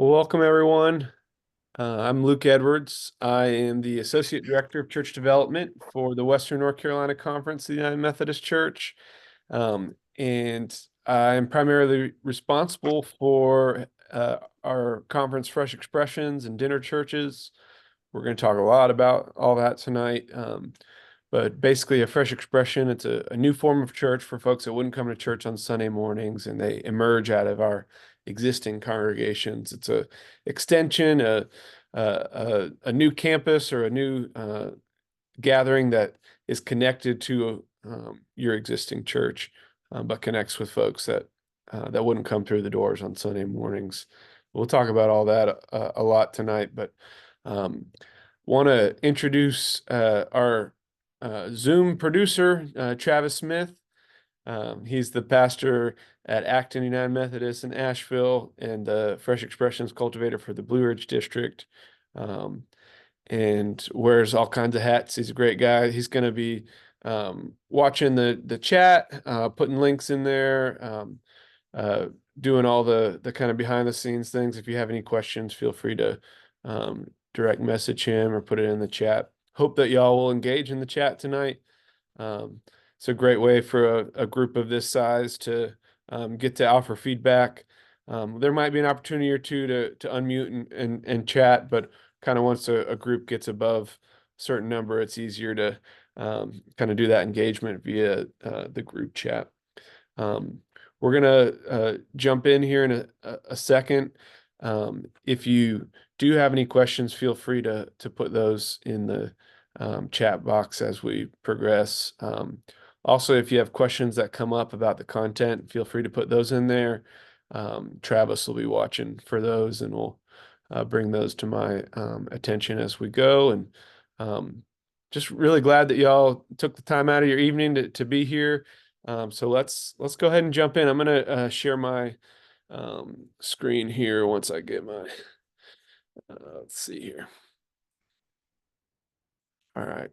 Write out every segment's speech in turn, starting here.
Well, welcome everyone. I'm Luke Edwards. I am the Associate Director of Church Development for the Western North Carolina Conference of the United Methodist Church. And I'm primarily responsible for our conference Fresh Expressions and dinner churches. We're going to talk a lot about all that tonight. But basically a fresh expression, it's a new form of church for folks that wouldn't come to church on Sunday mornings, and they emerge out of our existing congregations. It's a extension, a new campus or a new gathering that is connected to your existing church, but connects with folks that wouldn't come through the doors on Sunday mornings. We'll talk about all that a lot tonight, but want to introduce our Zoom producer, Travis Smith. He's the pastor at Acton United Methodist in Asheville and the Fresh Expressions cultivator for the Blue Ridge District, and wears all kinds of hats. He's a great guy. He's going to be watching the chat, putting links in there, doing all the kind of behind the scenes things. If you have any questions, feel free to direct message him or put it in the chat. Hope that y'all will engage in the chat tonight. It's a great way for a group of this size to get to offer feedback. There might be an opportunity or two to unmute and chat, but kind of once a group gets above a certain number, it's easier to kind of do that engagement via the group chat. We're gonna jump in here in a second. If you do have any questions, feel free to put those in the chat box as we progress. Also, if you have questions that come up about the content, feel free to put those in there. Travis will be watching for those, and we'll bring those to my attention as we go. And just really glad that y'all took the time out of your evening to be here. So let's go ahead and jump in. I'm gonna share my screen here once I get my let's see here. All right.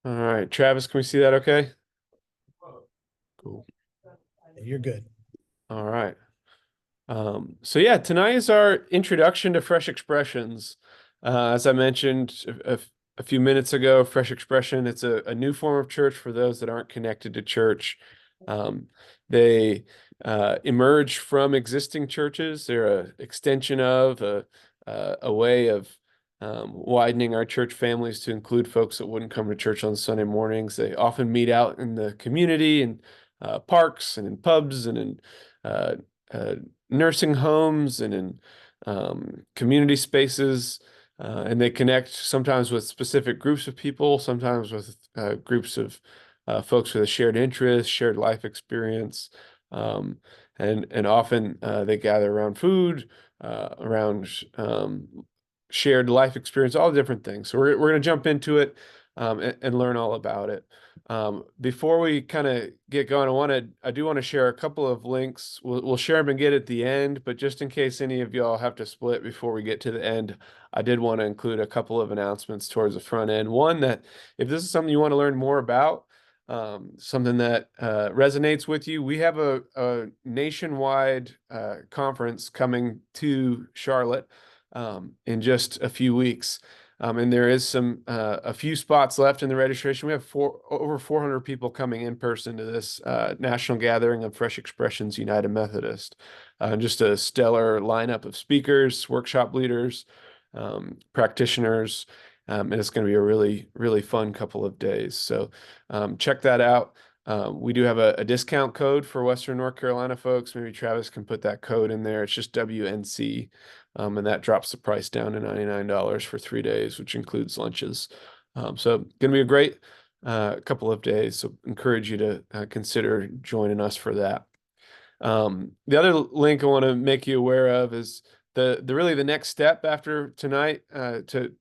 All right, Travis, can we see that okay? Cool. You're good. All right. So yeah, tonight is our introduction to Fresh Expressions. As I mentioned a few minutes ago, Fresh Expression, it's a new form of church for those that aren't connected to church. They emerge from existing churches. They're an extension of a way of widening our church families to include folks that wouldn't come to church on Sunday mornings. They often meet out in the community and parks and in pubs and in nursing homes and in community spaces, and they connect sometimes with specific groups of people, sometimes with groups of folks with a shared interest, shared life experience, and often they gather around food, around shared life experience, all different things. So we're going to jump into it and learn all about it. Before we kind of get going, I do want to share a couple of links. We'll share them again at the end, but just in case any of y'all have to split before we get to the end, I did want to include a couple of announcements towards the front end. One, that if this is something you want to learn more about, something that resonates with you, we have a nationwide conference coming to Charlotte in just a few weeks. And there is a few spots left in the registration. We have over 400 people coming in person to this national gathering of Fresh Expressions United Methodist. Just a stellar lineup of speakers, workshop leaders, practitioners, and it's going to be a really, really fun couple of days. So check that out. We do have a discount code for Western North Carolina folks. Maybe Travis can put that code in there. It's just WNC. And that drops the price down to $99 for 3 days, which includes lunches. So going to be a great couple of days. So encourage you to consider joining us for that. The other link I want to make you aware of is the next step after tonight to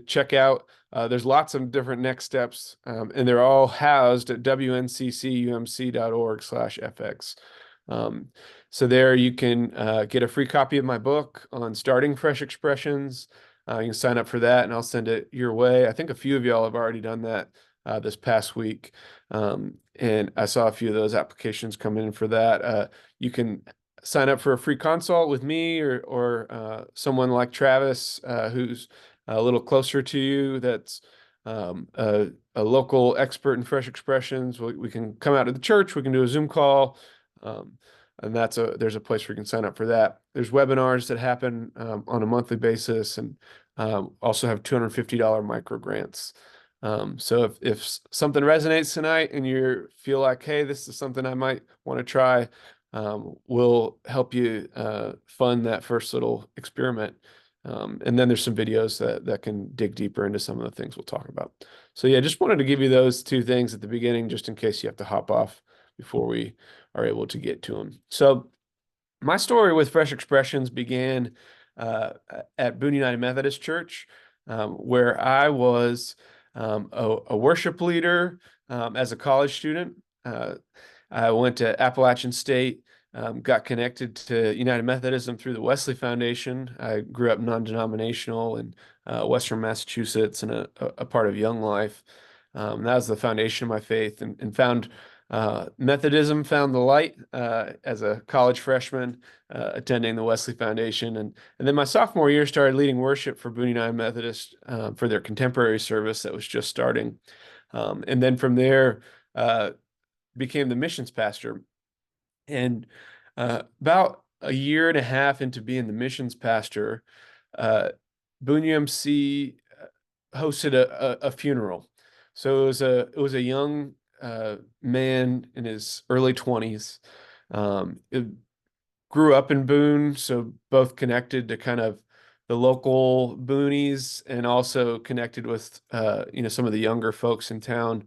check out. There's lots of different next steps, and they're all housed at wnccumc.org/fx. So there you can get a free copy of my book on starting Fresh Expressions. You can sign up for that, and I'll send it your way. I think a few of y'all have already done that this past week. And I saw a few of those applications come in for that. You can sign up for a free consult with me or someone like Travis, who's a little closer to you, that's a local expert in fresh expressions. We can come out to the church, we can do a Zoom call. And there's a place where you can sign up for that. There's webinars that happen on a monthly basis, and also have $250 micro grants. So if something resonates tonight and you feel like, hey, this is something I might want to try, we'll help you fund that first little experiment. And then there's some videos that can dig deeper into some of the things we'll talk about. So yeah, just wanted to give you those two things at the beginning, just in case you have to hop off before we are able to get to them. So my story with Fresh Expressions began at Boone United Methodist Church, where I was a worship leader as a college student. I went to Appalachian State, got connected to United Methodism through the Wesley Foundation. I grew up non-denominational in Western Massachusetts and a part of Young Life. That was the foundation of my faith, and found Methodism, found the light as a college freshman attending the Wesley Foundation. And then my sophomore year started leading worship for Boone United Methodist for their contemporary service that was just starting. And then from there, became the missions pastor. And about a year and a half into being the missions pastor, Boone UMC hosted a funeral. So it was a young man in his early 20s. It grew up in Boone, so both connected to kind of the local boonies and also connected with some of the younger folks in town.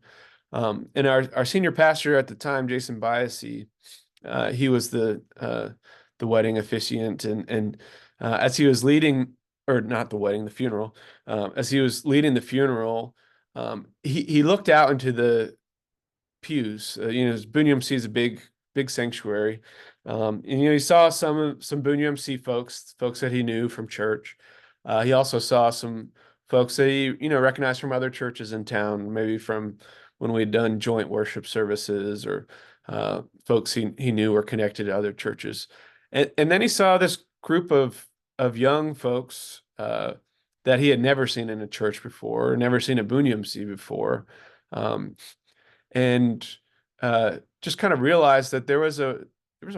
And our senior pastor at the time, Jason Biasi, he was the wedding officiant, and as he was leading, or not the wedding, the funeral, as he was leading the funeral, he looked out into the pews. Boone UMC is a big sanctuary, and he saw some Boone UMC folks that he knew from church. He also saw some folks that he recognized from other churches in town, maybe from when we'd done joint worship services, or folks he knew were connected to other churches. And then he saw this group of young folks that he had never seen in a church before, never seen at Boone UMC before. And just kind of realized that there was a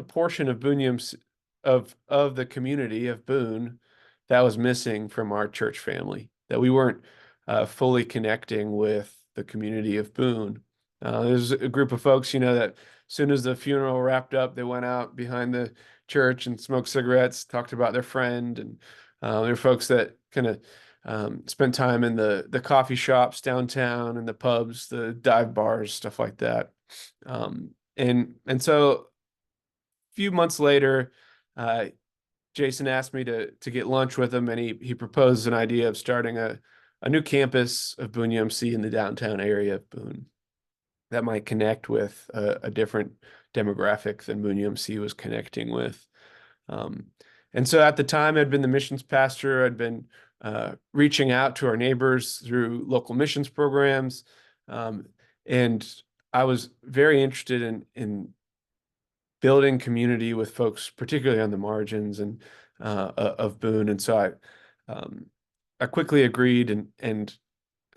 portion of Boone UMC, of the community of Boone, that was missing from our church family, that we weren't fully connecting with the community of Boone. There's a group of folks, that as soon as the funeral wrapped up, they went out behind the church and smoked cigarettes, talked about their friend. And there were folks that kind of spent time in the coffee shops downtown and the pubs, the dive bars, stuff like that. And so a few months later, Jason asked me to get lunch with him, and he proposed an idea of starting a new campus of Boone UMC in the downtown area of Boone that might connect with a different demographic than Boone UMC was connecting with. And so at the time, I'd been the missions pastor. I'd been reaching out to our neighbors through local missions programs. And I was very interested in building community with folks, particularly on the margins and of Boone. And so I quickly agreed and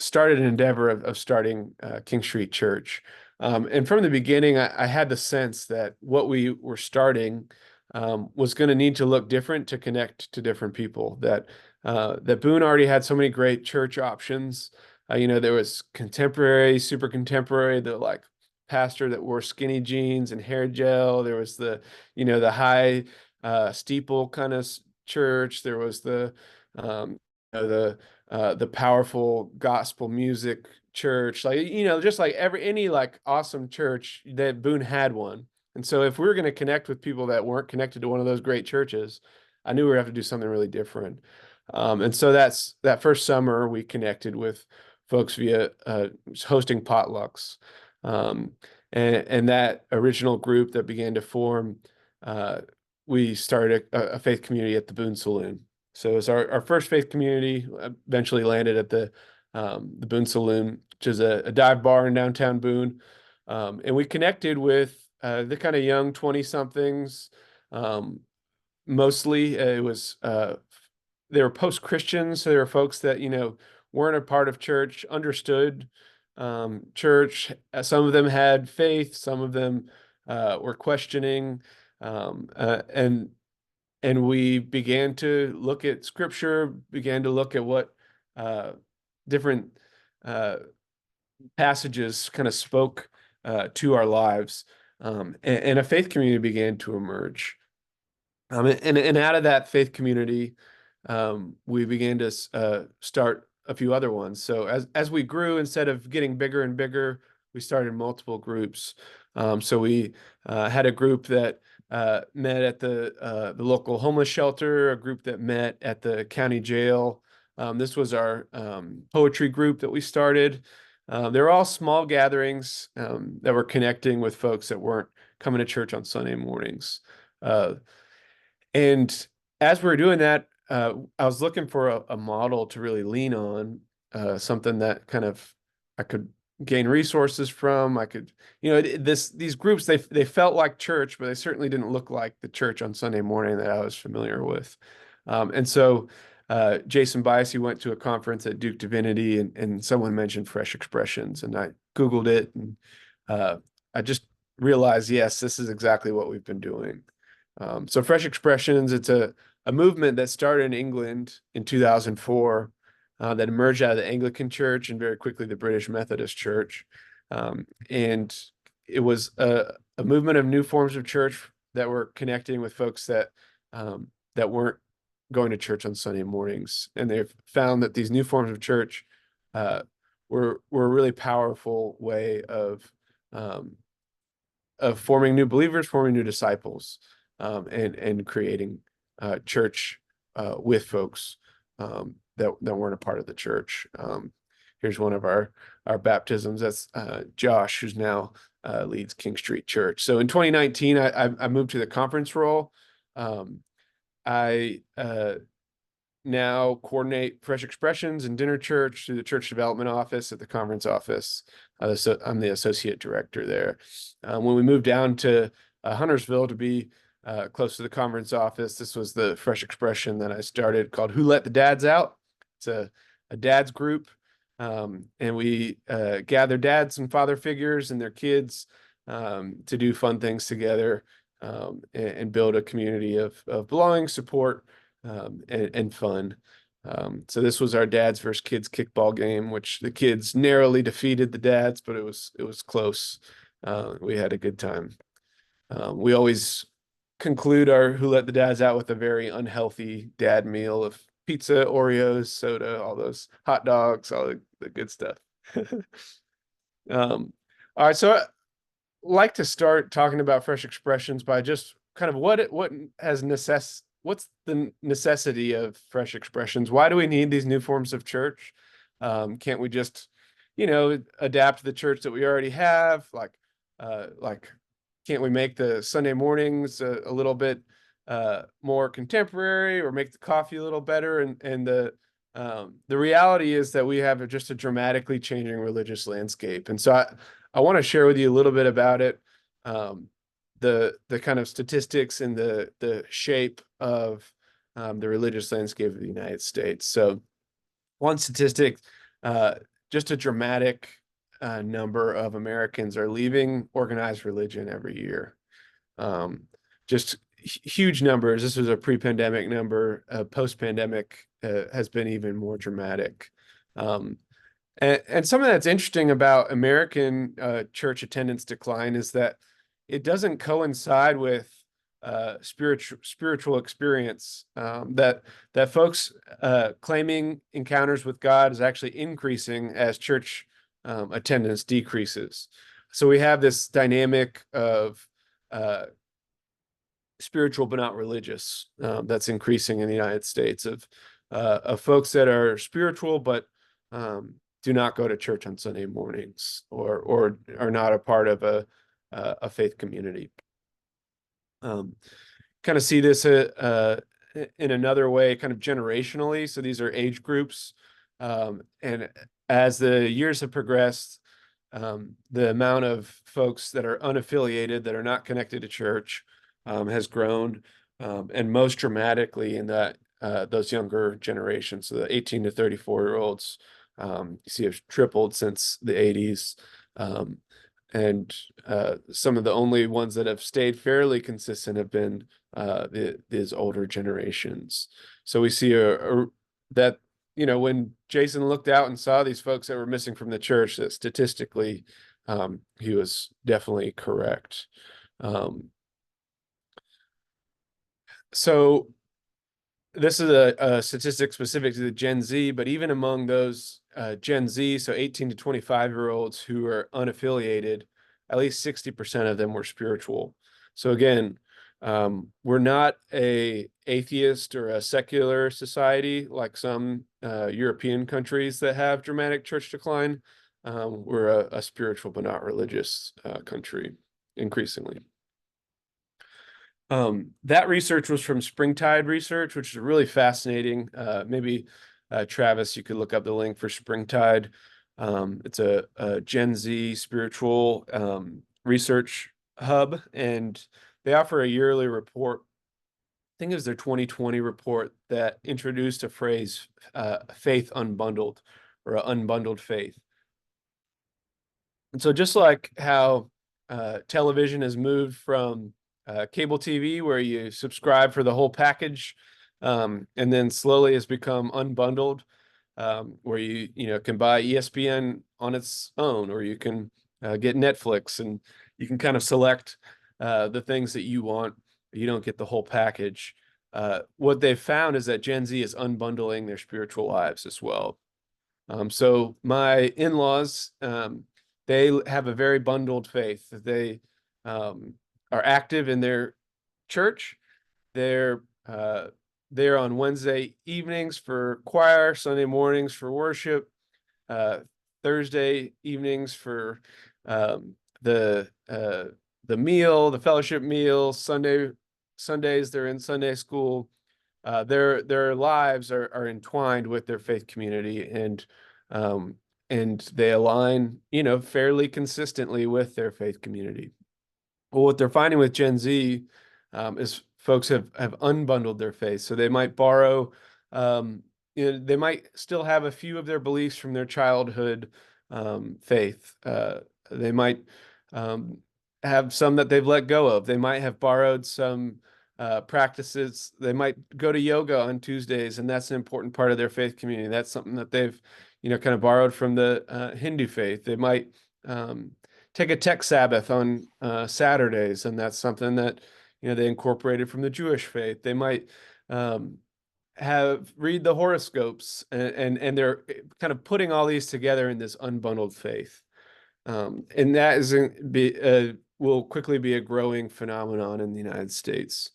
started an endeavor of starting King Street Church. And from the beginning, I had the sense that what we were starting was going to need to look different to connect to different people. That Boone already had so many great church options. There was contemporary, super contemporary, the like pastor that wore skinny jeans and hair gel. There was the high steeple kind of church. There was the powerful gospel music church, just like any like awesome church, that Boone had one. And so if we were going to connect with people that weren't connected to one of those great churches, I knew we would have to do something really different. And so that first summer we connected with folks via hosting potlucks. And that original group that began to form, we started a faith community at the Boone Saloon. So it was our first faith community, eventually landed at the Boone Saloon which is a dive bar in downtown Boone. And we connected with the kind of young 20-somethings. Mostly it was they were post-Christians, so they were folks that, weren't a part of church, understood church. Some of them had faith, some of them were questioning, and we began to look at scripture, began to look at what different passages kind of spoke to our lives, and a faith community began to emerge. And out of that faith community, we began to start a few other ones. So as we grew, instead of getting bigger and bigger, we started multiple groups. So we had a group that met at the local homeless shelter, a group that met at the county jail. This was our poetry group that we started. They were all small gatherings that were connecting with folks that weren't coming to church on Sunday mornings. And as we were doing that, I was looking for a model to really lean on, something that kind of I could gain resources from. I could, these groups, they felt like church, but they certainly didn't look like the church on Sunday morning that I was familiar with. And so Jason Biasy went to a conference at Duke Divinity, and someone mentioned Fresh Expressions, and I Googled it, and I just realized, yes, this is exactly what we've been doing. So Fresh Expressions, it's a movement that started in England in 2004, that emerged out of the Anglican Church and very quickly the British Methodist Church. And it was a movement of new forms of church that were connecting with folks that weren't going to church on Sunday mornings. And they've found that these new forms of church were a really powerful way of forming new believers, forming new disciples, and creating church with folks that weren't a part of the church. Here's one of our baptisms. That's Josh, who's now leads King Street Church. So in 2019, I moved to the conference role. I now coordinate Fresh Expressions and Dinner Church through the Church Development Office at the conference office. So I'm the associate director there. When we moved down to Huntersville to be close to the conference office, this was the Fresh Expression that I started called Who Let the Dads Out. It's a dads group, and we gather dads and father figures and their kids to do fun things together, and build a community of belonging, support, and fun. So this was our dads versus kids kickball game, which the kids narrowly defeated the dads, but it was close. We had a good time. We always conclude our Who Let the Dads Out with a very unhealthy dad meal of pizza, Oreos, soda, all those hot dogs, all the good stuff. All right, so I like to start talking about Fresh Expressions by just kind of what's the necessity of Fresh Expressions? Why do we need these new forms of church? Can't we just, adapt the church that we already have? Like, can't we make the Sunday mornings a little bit more contemporary, or make the coffee a little better? And the reality is that we have just a dramatically changing religious landscape. And so I want to share with you a little bit about it, the kind of statistics and the shape of the religious landscape of the United States. So one statistic, just a dramatic number of Americans are leaving organized religion every year. Just huge numbers. This was a pre-pandemic number. Post-pandemic has been even more dramatic. And something that's interesting about American church attendance decline is that it doesn't coincide with spiritual experience. That folks claiming encounters with God is actually increasing as church attendance decreases. So we have this dynamic of spiritual but not religious that's increasing in the United States, of folks that are spiritual but do not go to church on Sunday mornings, or are not a part of a faith community. Kind of see this in another way, kind of generationally. So these are age groups, and as the years have progressed, the amount of folks that are unaffiliated, that are not connected to church, has grown, and most dramatically in that those younger generations, so the 18 to 34-year-olds, you see have tripled since the 80s. And some of the only ones that have stayed fairly consistent have been these older generations. So we see that, when Jason looked out and saw these folks that were missing from the church, that statistically, he was definitely correct. So this is a statistic specific to the Gen Z, but even among those Gen Z, so 18 to 25-year-olds who are unaffiliated, at least 60% of them were spiritual. So again, we're not a atheist or a secular society like some European countries that have dramatic church decline. We're a spiritual but not religious country, increasingly. That research was from Springtide Research, which is really fascinating. Maybe Travis, you could look up the link for Springtide. It's a Gen Z spiritual research hub, and they offer a yearly report. I think it was their 2020 report that introduced a phrase, faith unbundled, or unbundled faith. And so just like how television has moved from cable TV, where you subscribe for the whole package, and then slowly has become unbundled, where you can buy ESPN on its own, or you can get Netflix, and you can kind of select the things that you want. You don't get the whole package. What they've found is that Gen Z is unbundling their spiritual lives as well. So my in-laws, they have a very bundled faith. They are active in their church. They're there on Wednesday evenings for choir, Sunday mornings for worship, Thursday evenings for the meal, the fellowship meal. Sundays they're in Sunday school. Their lives are entwined with their faith community, and they align, fairly consistently with their faith community. Well, what they're finding with Gen Z is folks have unbundled their faith. So they might borrow, they might still have a few of their beliefs from their childhood faith. They might have some that they've let go of. They might have borrowed some practices. They might go to yoga on Tuesdays, and that's an important part of their faith community. That's something that they've, kind of borrowed from the Hindu faith. They might take a tech Sabbath on Saturdays, and that's something that they incorporated from the Jewish faith. They might read the horoscopes, and they're kind of putting all these together in this unbundled faith, and that will quickly be a growing phenomenon in the United States,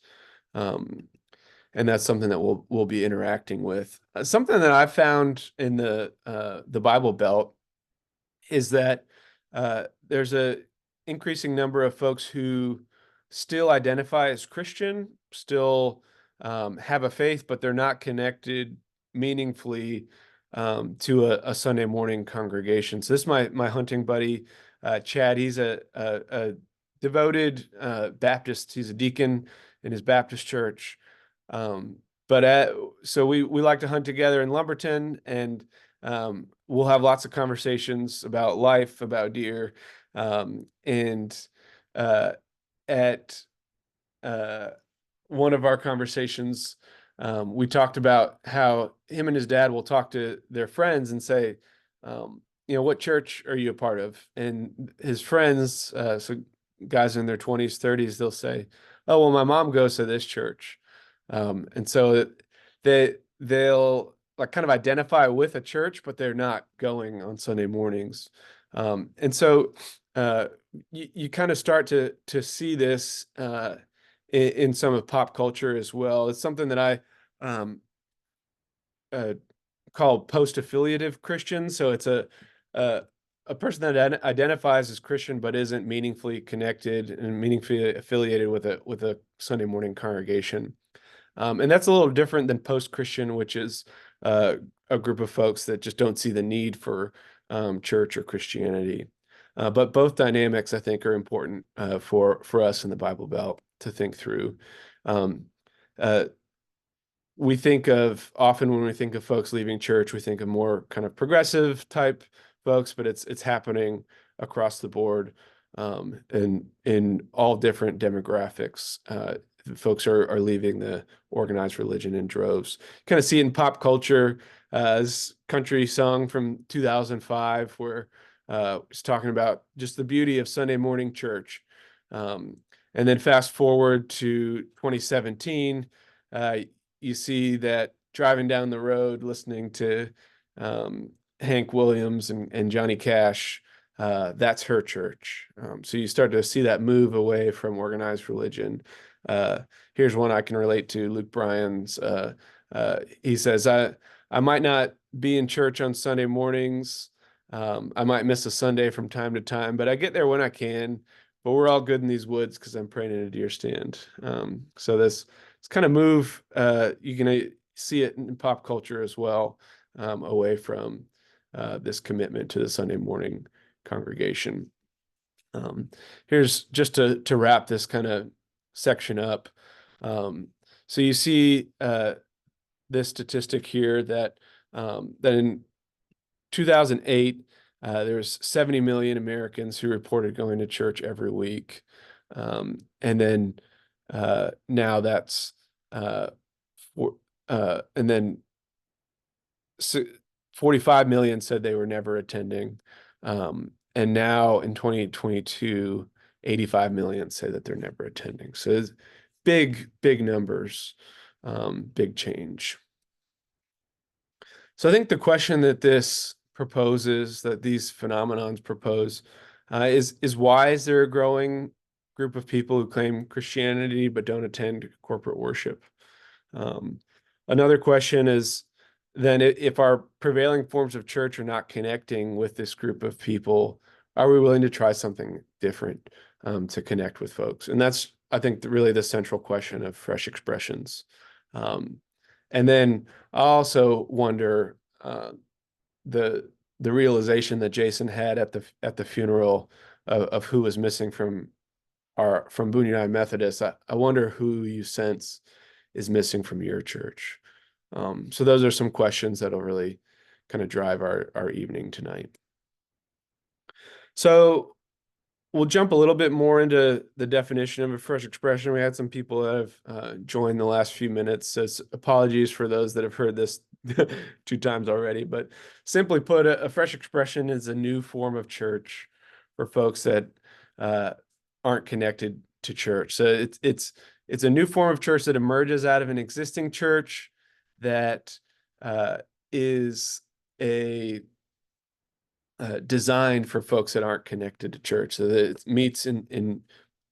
and that's something that we'll be interacting with. Something that I've found in the Bible Belt is that there's a increasing number of folks who still identify as Christian, still have a faith, but they're not connected meaningfully to a Sunday morning congregation. So this is my hunting buddy, Chad. He's a devoted Baptist. He's a deacon in his Baptist church. So we like to hunt together in Lumberton, and we'll have lots of conversations about life, about deer, and at one of our conversations, we talked about how him and his dad will talk to their friends and say, what church are you a part of? And his friends, so guys in their 20s, 30s, they'll say, oh, well, my mom goes to this church. And so they'll like kind of identify with a church, but they're not going on Sunday mornings. And so you kind of start to see this in some of pop culture as well. It's something that I call post-affiliative Christian. So it's a person that identifies as Christian but isn't meaningfully connected and meaningfully affiliated with a Sunday morning congregation. And that's a little different than post-Christian, which is a group of folks that just don't see the need for church or Christianity. But both dynamics, I think, are important for us in the Bible Belt to think through. Um, uh, we think of often when we think of folks leaving church, we think of more kind of progressive type folks, but it's happening across the board and in all different demographics. Folks are leaving the organized religion in droves. Kind of see it in pop culture as country song from 2005, where it's talking about just the beauty of Sunday morning church. Um, and then fast forward to 2017. You see that driving down the road, listening to Hank Williams and Johnny Cash, that's her church. So you start to see that move away from organized religion. Here's one I can relate to, Luke Bryan's. He says, I might not be in church on Sunday mornings. I might miss a Sunday from time to time, but I get there when I can. But we're all good in these woods because I'm praying in a deer stand. So this kind of move, you can see it in pop culture as well, away from this commitment to the Sunday morning congregation. Here's just to wrap this kind of section up. So you see this statistic here that in 2008, there's 70 million Americans who reported going to church every week. And then now that's and then 45 million said they were never attending. And now in 2022, 85 million say that they're never attending. So it's big numbers, big change. So I think the question that this proposes, that these phenomenons propose, is why is there a growing group of people who claim Christianity but don't attend corporate worship? Another question is then if our prevailing forms of church are not connecting with this group of people, are we willing to try something different to connect with folks? And that's, I think, really the central question of Fresh Expressions. And then I also wonder the realization that Jason had at the funeral of who was missing from Boone United Methodist. I wonder who you sense is missing from your church. So those are some questions that'll really kind of drive our evening tonight. So we'll jump a little bit more into the definition of a fresh expression. We had some people that have joined the last few minutes, so apologies for those that have heard this 2 times already. But simply put, a fresh expression is a new form of church for folks that aren't connected to church. So it's a new form of church that emerges out of an existing church that is a designed for folks that aren't connected to church. So that it meets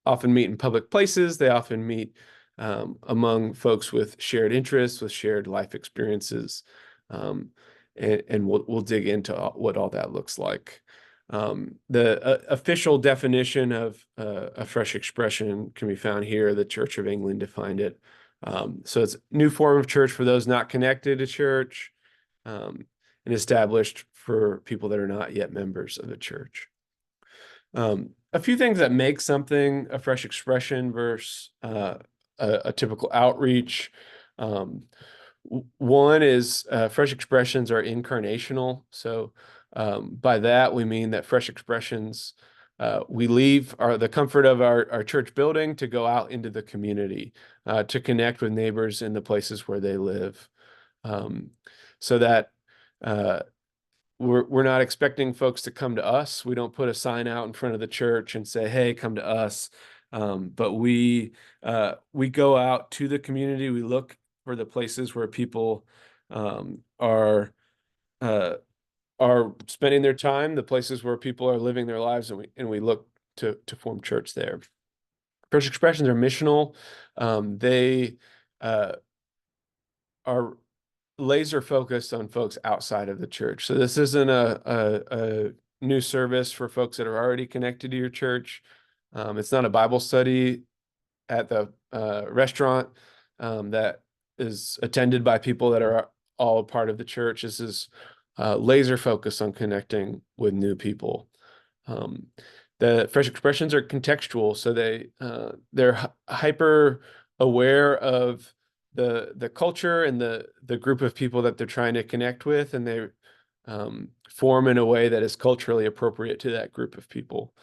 often meet in public places. They often meet among folks with shared interests, with shared life experiences. And we'll dig into what all that looks like. The official definition of a fresh expression can be found here. The Church of England defined it. So it's a new form of church for those not connected to church, and established for people that are not yet members of the church. A few things that make something a fresh expression versus a typical outreach. One is fresh expressions are incarnational. So by that, we mean that fresh expressions, we leave the comfort of our church building to go out into the community, to connect with neighbors in the places where they live. So that we're not expecting folks to come to us. We don't put a sign out in front of the church and say, "Hey, come to us." But we go out to the community. We look for the places where people are spending their time, the places where people are living their lives, and we look to form church there. Fresh expressions are missional. They are laser focused on folks outside of the church. So this isn't a new service for folks that are already connected to your church. It's not a Bible study at the restaurant that is attended by people that are all a part of the church. This is laser focus on connecting with new people. Um, the fresh expressions are contextual, so they're hyper aware of the culture and the group of people that they're trying to connect with, and they form in a way that is culturally appropriate to that group of people.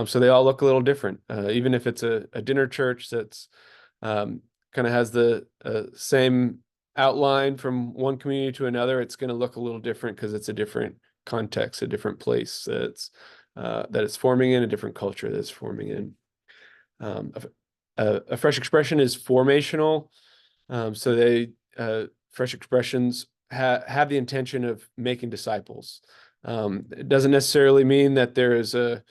So they all look a little different, even if it's a dinner church that's kind of has the same outline from one community to another. It's going to look a little different because it's a different context, a different place that it's forming in, a different culture that it's forming in. Um, a fresh expression is formational. So fresh expressions have the intention of making disciples. It doesn't necessarily mean that there is a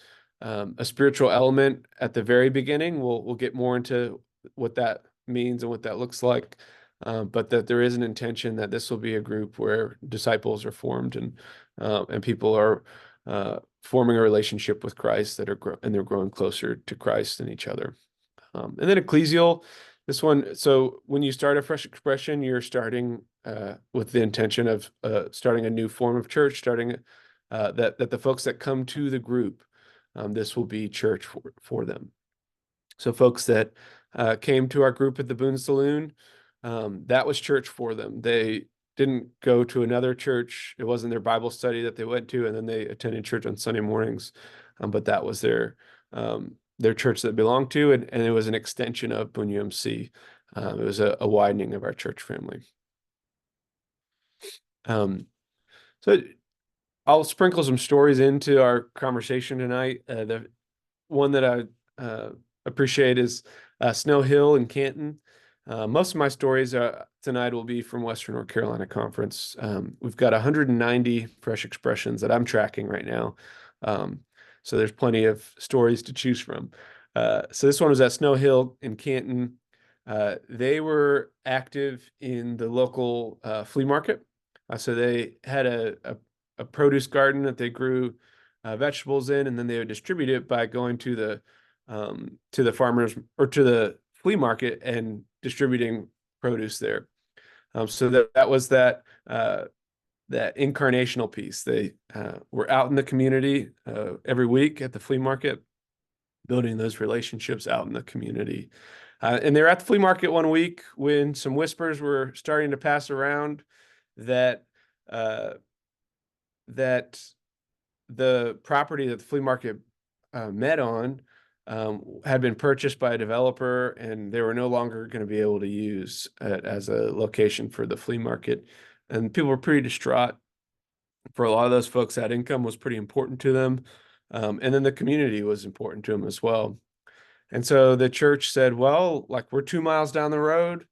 spiritual element at the very beginning. We'll get more into what that means and what that looks like. But that there is an intention that this will be a group where disciples are formed and people are forming a relationship with Christ and they're growing closer to Christ and each other. And then ecclesial, this one. So when you start a fresh expression, you're starting with the intention of starting a new form of church, starting that the folks that come to the group, this will be church for them. So folks that came to our group at the Boone Saloon, that was church for them. They didn't go to another church. It wasn't their Bible study that they went to, and then they attended church on Sunday mornings. But that was their church that belonged to, and it was an extension of Boone UMC. It was a widening of our church family. So I'll sprinkle some stories into our conversation tonight. The one that I appreciate is Snow Hill in Canton. Most of my stories tonight will be from Western North Carolina Conference. We've got 190 fresh expressions that I'm tracking right now. So there's plenty of stories to choose from. So this one was at Snow Hill in Canton. They were active in the local flea market. So they had a produce garden that they grew vegetables in, and then they would distribute it by going to the farmers or to the flea market and distributing produce there. So that was that incarnational piece. They were out in the community every week at the flea market, building those relationships out in the community. And they were at the flea market one week when some whispers were starting to pass around that the property that the flea market met on had been purchased by a developer, and they were no longer going to be able to use it as a location for the flea market. And people were pretty distraught. For a lot of those folks, that income was pretty important to them. And then the community was important to them as well. And so the church said, well, like, we're 2 miles down the road.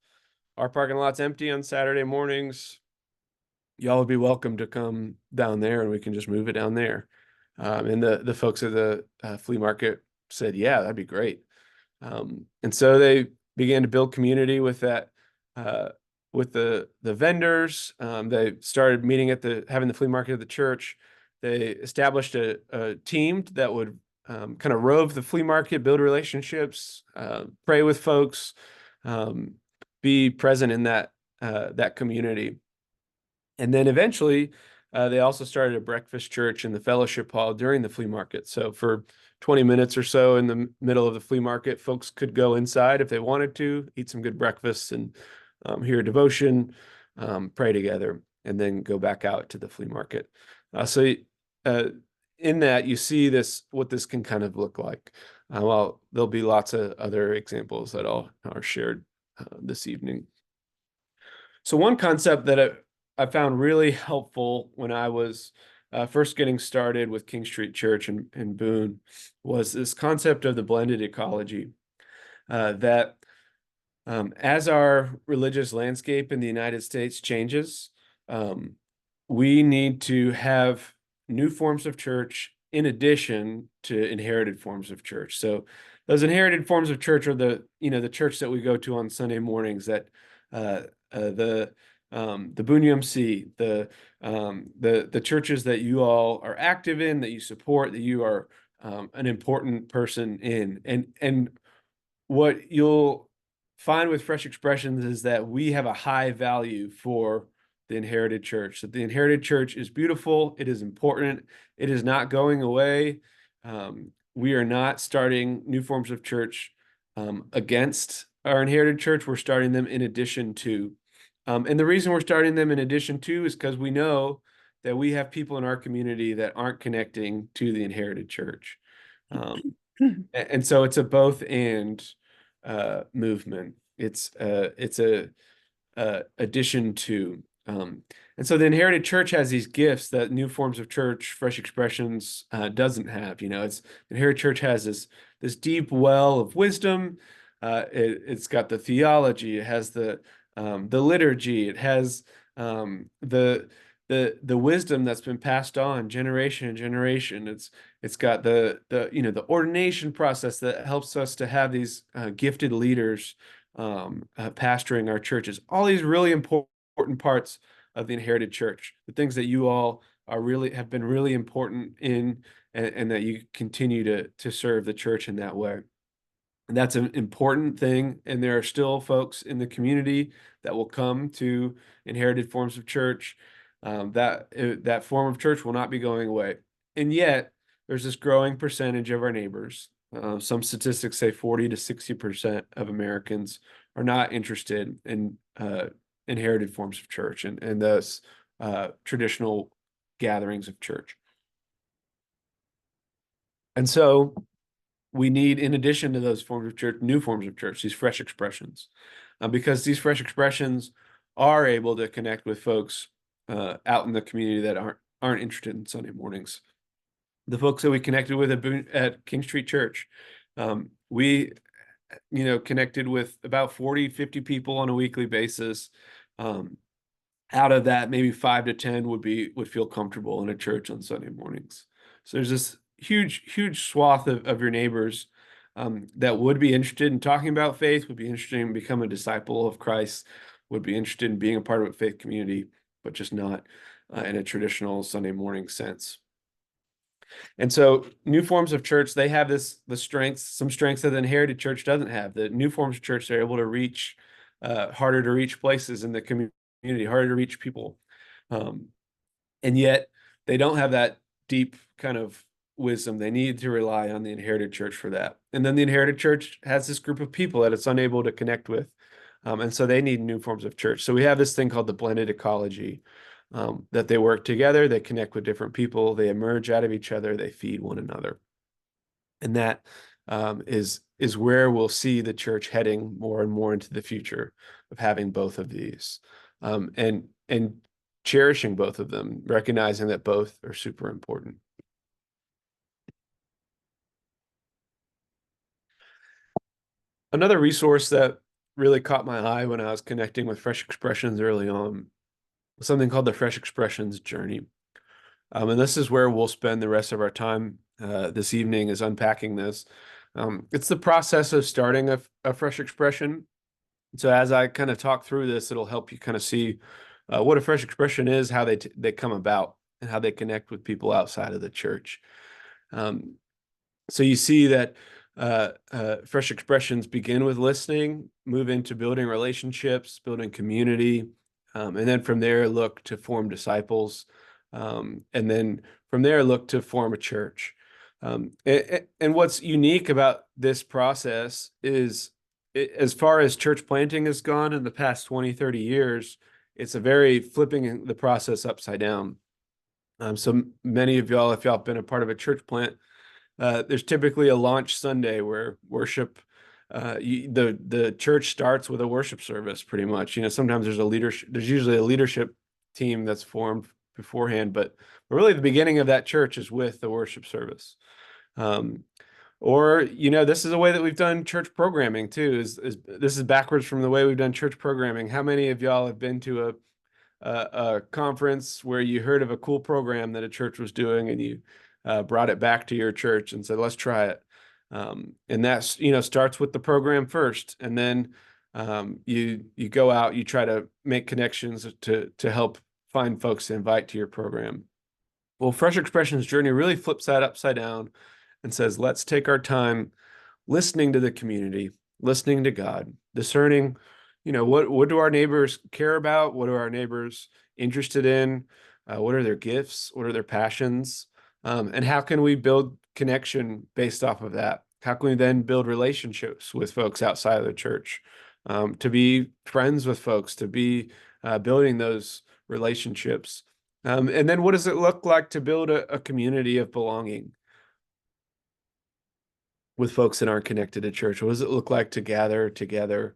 Our parking lot's empty on Saturday mornings. Y'all would be welcome to come down there, and we can just move it down there. And the folks at the flea market said, yeah, that'd be great. And so they began to build community with that, with the vendors. They started meeting having the flea market at the church. They established a team that would kind of rove the flea market, build relationships, pray with folks, be present in that community. And then eventually, they also started a breakfast church in the fellowship hall during the flea market. So for 20 minutes or so in the middle of the flea market, folks could go inside if they wanted to, eat some good breakfast and hear a devotion, pray together, and then go back out to the flea market. So in that, you see what this can kind of look like. Well, there'll be lots of other examples that are shared this evening. So one concept that I found really helpful when I was first getting started with King Street Church in Boone was this concept of the blended ecology, that as our religious landscape in the United States changes, we need to have new forms of church in addition to inherited forms of church. So those inherited forms of church are the church that we go to on Sunday mornings, that the Boone UMC, the churches that you all are active in, that you support, that you are an important person in. And what you'll find with Fresh Expressions is that we have a high value for the inherited church. That the inherited church is beautiful. It is important. It is not going away. We are not starting new forms of church against our inherited church. We're starting them in addition to. And the reason we're starting them in addition to is because we know that we have people in our community that aren't connecting to the inherited church. And so it's a both and movement. It's a addition to. And so the inherited church has these gifts that new forms of church, fresh expressions, doesn't have. It's the inherited church has this deep well of wisdom. It's got the theology. It has the liturgy. It has the wisdom that's been passed on generation and generation. It's got the ordination process that helps us to have these gifted leaders pastoring our churches. All these really important parts of the inherited church, the things that you all have been really important in, and that you continue to serve the church in that way. And that's an important thing. And there are still folks in the community that will come to inherited forms of church. That form of church will not be going away. And yet, there's this growing percentage of our neighbors. Some statistics say 40 to 60% of Americans are not interested in inherited forms of church and thus traditional gatherings of church. And so we need, in addition to those forms of church, new forms of church, these fresh expressions, because these fresh expressions are able to connect with folks out in the community that aren't interested in Sunday mornings. The folks that we connected with at King Street Church, we connected with about 40, 50 people on a weekly basis. Out of that, maybe 5 to 10 would feel comfortable in a church on Sunday mornings. So there's this huge swath of your neighbors that would be interested in talking about faith, would be interested in becoming a disciple of Christ, would be interested in being a part of a faith community, but just not in a traditional Sunday morning sense. And so new forms of church, they have some strengths that the inherited church doesn't have. The new forms of church, they're able to reach harder to reach places in the community, harder to reach people. And yet they don't have that deep kind of wisdom. They need to rely on the inherited church for that. And then the inherited church has this group of people that it's unable to connect with. And so they need new forms of church. So we have this thing called the blended ecology, that they work together, they connect with different people, they emerge out of each other, they feed one another. And that is where we'll see the church heading more and more into the future of having both of these, and cherishing both of them, recognizing that both are super important. Another resource that really caught my eye when I was connecting with Fresh Expressions early on was something called the Fresh Expressions Journey. And this is where we'll spend the rest of our time this evening, is unpacking this. It's the process of starting a fresh expression. So as I kind of talk through this, it'll help you kind of see what a fresh expression is, how they come about, and how they connect with people outside of the church. So you see that fresh expressions begin with listening, move into building relationships, building community, and then from there look to form disciples, and then from there look to form a church. And what's unique about this process is, as far as church planting has gone in the past 20, 30 years, it's a very flipping the process upside down. So many of y'all, if y'all have been a part of a church plant, there's typically a launch Sunday where worship, the church starts with a worship service pretty much. Sometimes there's usually a leadership team that's formed beforehand, but really the beginning of that church is with the worship service. Or this is a way that we've done church programming too, is this is backwards from the way we've done church programming. How many of y'all have been to a conference where you heard of a cool program that a church was doing and you brought it back to your church and said, let's try it? And that's, starts with the program first. And then you go out, you try to make connections to help find folks to invite to your program. Well, Fresh Expressions Journey really flips that upside down and says, let's take our time listening to the community, listening to God, discerning, what do our neighbors care about? What do our neighbors interested in? What are their gifts? What are their passions? And how can we build connection based off of that? How can we then build relationships with folks outside of the church, to be friends with folks, to be building those relationships? And then what does it look like to build a community of belonging with folks that aren't connected to church? What does it look like to gather together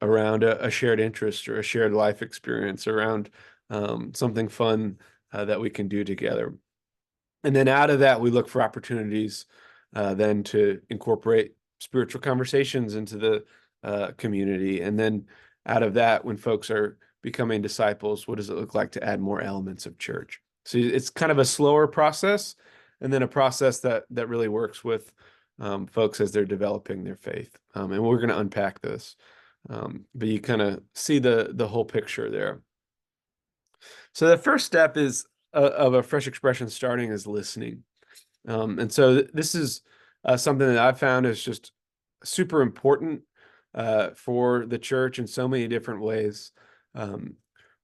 around a shared interest or a shared life experience, around something fun that we can do together? And then out of that, we look for opportunities then to incorporate spiritual conversations into the community. And then out of that, when folks are becoming disciples, what does it look like to add more elements of church? So it's kind of a slower process, and then a process that really works with folks as they're developing their faith. And we're going to unpack this, but you kind of see the whole picture there. So the first step is of a fresh expression starting is listening. And so this is something that I've found is just super important for the church in so many different ways.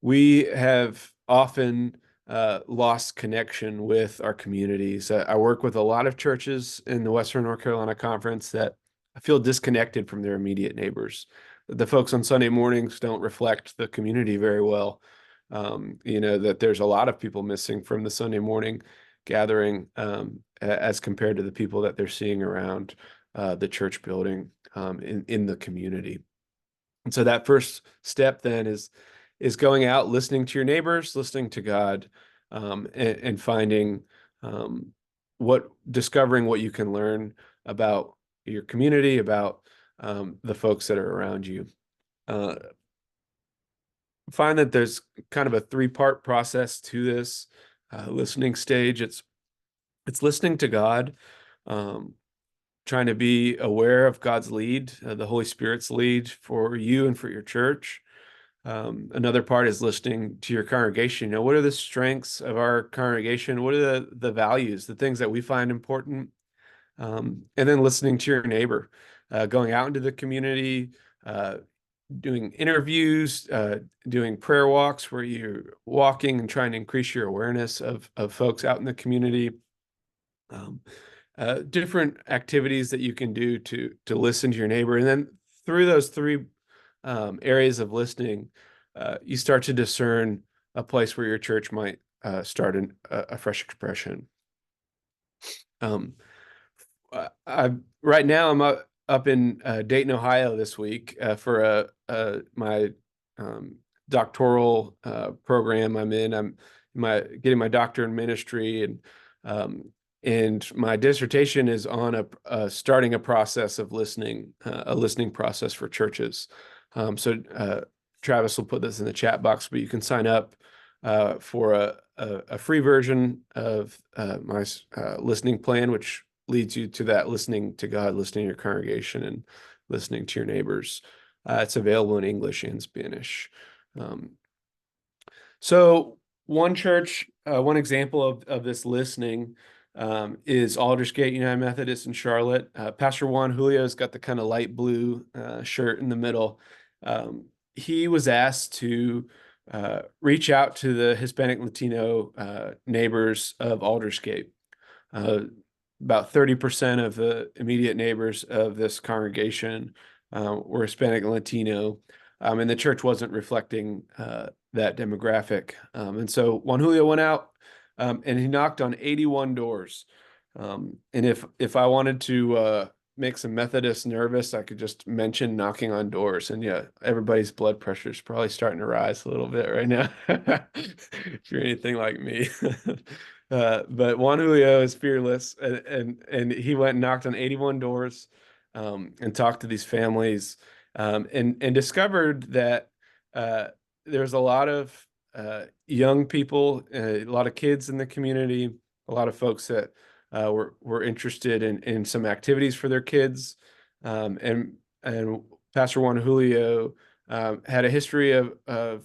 We have often lost connection with our communities. I work with a lot of churches in the Western North Carolina Conference that I feel disconnected from their immediate neighbors. The folks on Sunday mornings don't reflect the community very well. That there's a lot of people missing from the Sunday morning gathering as compared to the people that they're seeing around the church building in the community. And so that first step then is going out, listening to your neighbors, listening to God, and finding discovering what you can learn about your community, about the folks that are around you. Find that there's kind of a three-part process to this listening stage. It's listening to God, trying to be aware of God's lead, the Holy Spirit's lead for you and for your church. Another part is listening to your congregation. What are the strengths of our congregation? What are the values, the things that we find important? And then listening to your neighbor, going out into the community, doing interviews, doing prayer walks where you're walking and trying to increase your awareness of folks out in the community. Different activities that you can do to listen to your neighbor. And then through those three areas of listening, you start to discern a place where your church might start a fresh expression. Right now I'm up in Dayton, Ohio this week for my doctoral program I'm in. I'm getting my doctorate in ministry, and my dissertation is on starting a process of listening, a listening process for churches. So Travis will put this in the chat box, but you can sign up for a free version of my listening plan, which leads you to that listening to God, listening to your congregation, and listening to your neighbors. It's available in English and Spanish. So one church, one example of this listening is Aldersgate United Methodist in Charlotte. Pastor Juan Julio's got the kind of light blue shirt in the middle. He was asked to reach out to the Hispanic Latino neighbors of Aldersgate. About 30% of the immediate neighbors of this congregation were Hispanic and Latino, and the church wasn't reflecting that demographic. And so Juan Julio went out and he knocked on 81 doors. And if I wanted to make some Methodists nervous, I could just mention knocking on doors. And yeah, everybody's blood pressure is probably starting to rise a little bit right now, if you're anything like me. But Juan Julio is fearless, and he went and knocked on 81 doors and talked to these families, and discovered that there's a lot of young people, a lot of kids in the community, a lot of folks that were interested in some activities for their kids, and Pastor Juan Julio had a history of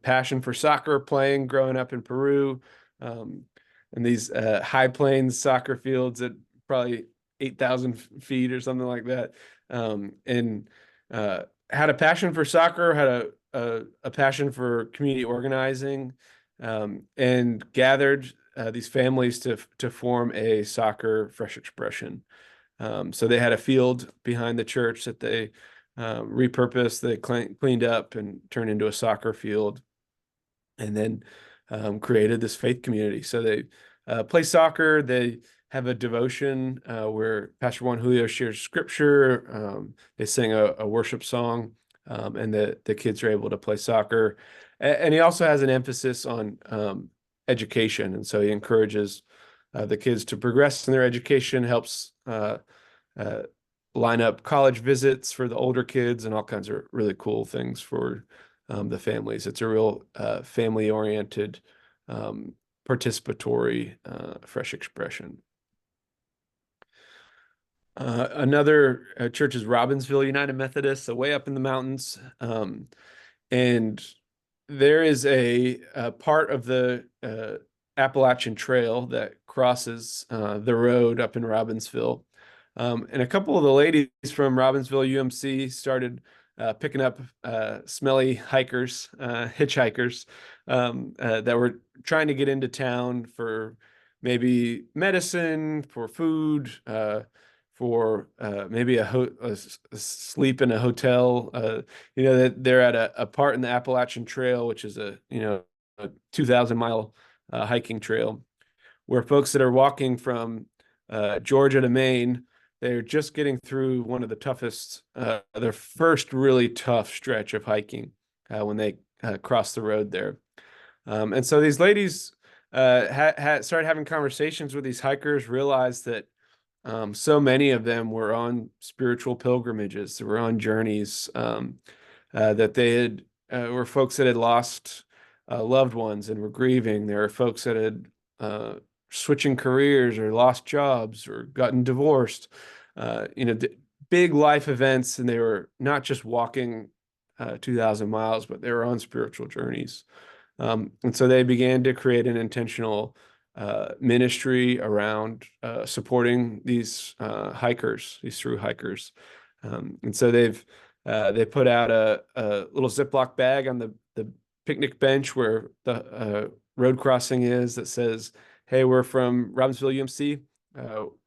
passion for soccer, playing growing up in Peru, and these high plains soccer fields at probably 8,000 feet or something like that, and had a passion for soccer, had a passion for community organizing, and gathered these families to form a soccer fresh expression. So they had a field behind the church that they repurposed, they cleaned up and turned into a soccer field, and then created this faith community. So they play soccer. They have a devotion where Pastor Juan Julio shares scripture. They sing a worship song, and the kids are able to play soccer. And he also has an emphasis on education. And so he encourages the kids to progress in their education, helps uh, line up college visits for the older kids and all kinds of really cool things for the families. It's a real family-oriented, participatory, fresh expression. Another church is Robbinsville United Methodist, so way up in the mountains. And there is a part of the Appalachian Trail that crosses the road up in Robbinsville. And a couple of the ladies from Robbinsville UMC started picking up smelly hikers, hitchhikers, that were trying to get into town for maybe medicine, for food, for maybe a sleep in a hotel. That they're at a part in the Appalachian Trail, which is a 2,000-mile hiking trail, where folks that are walking from Georgia to Maine, they're just getting through one of the toughest, their first really tough stretch of hiking when they cross the road there. And so these ladies started having conversations with these hikers, realized that so many of them were on spiritual pilgrimages, they were on journeys, that they had were folks that had lost loved ones and were grieving. There were folks that had switching careers or lost jobs or gotten divorced, big life events, and they were not just walking 2,000 miles, but they were on spiritual journeys. And so they began to create an intentional ministry around supporting these hikers, these through hikers. And so they put out a little Ziploc bag on the picnic bench where the road crossing is that says, "Hey, we're from Robbinsville UMC.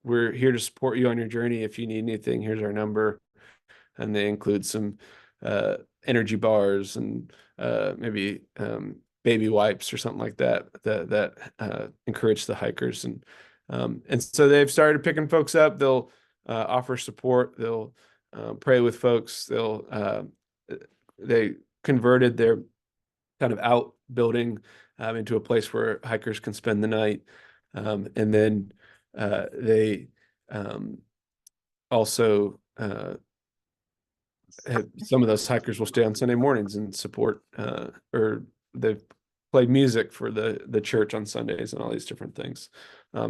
We're here to support you on your journey. If you need anything, here's our number." And they include some energy bars and maybe baby wipes or something like that encourage the hikers. And so they've started picking folks up. They'll offer support. They'll pray with folks. They converted their kind of outbuilding into a place where hikers can spend the night. And then they also some of those hikers will stay on Sunday mornings and support, or they play music for the church on Sundays and all these different things.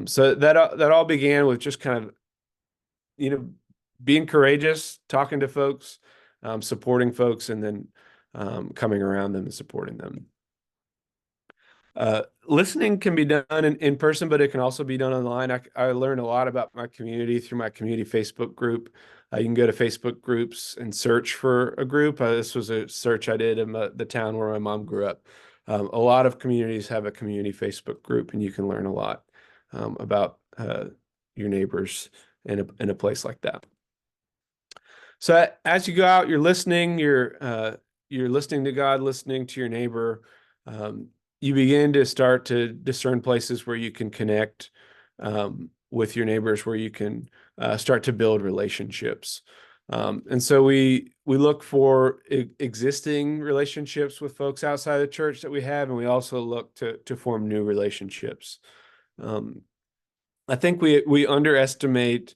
So that all began with just kind of being courageous, talking to folks, supporting folks, and then coming around them and supporting them. Listening can be done in person, but it can also be done online. I learned a lot about my community through my community Facebook group. You can go to Facebook groups and search for a group. This was a search I did in the town where my mom grew up. A lot of communities have a community Facebook group, and you can learn a lot about your neighbors in a place like that. So as you go out, you're listening. You're listening to God, listening to your neighbor. You begin to start to discern places where you can connect with your neighbors, where you can start to build relationships. And so we look for existing relationships with folks outside the church that we have, and we also look to form new relationships. I think we underestimate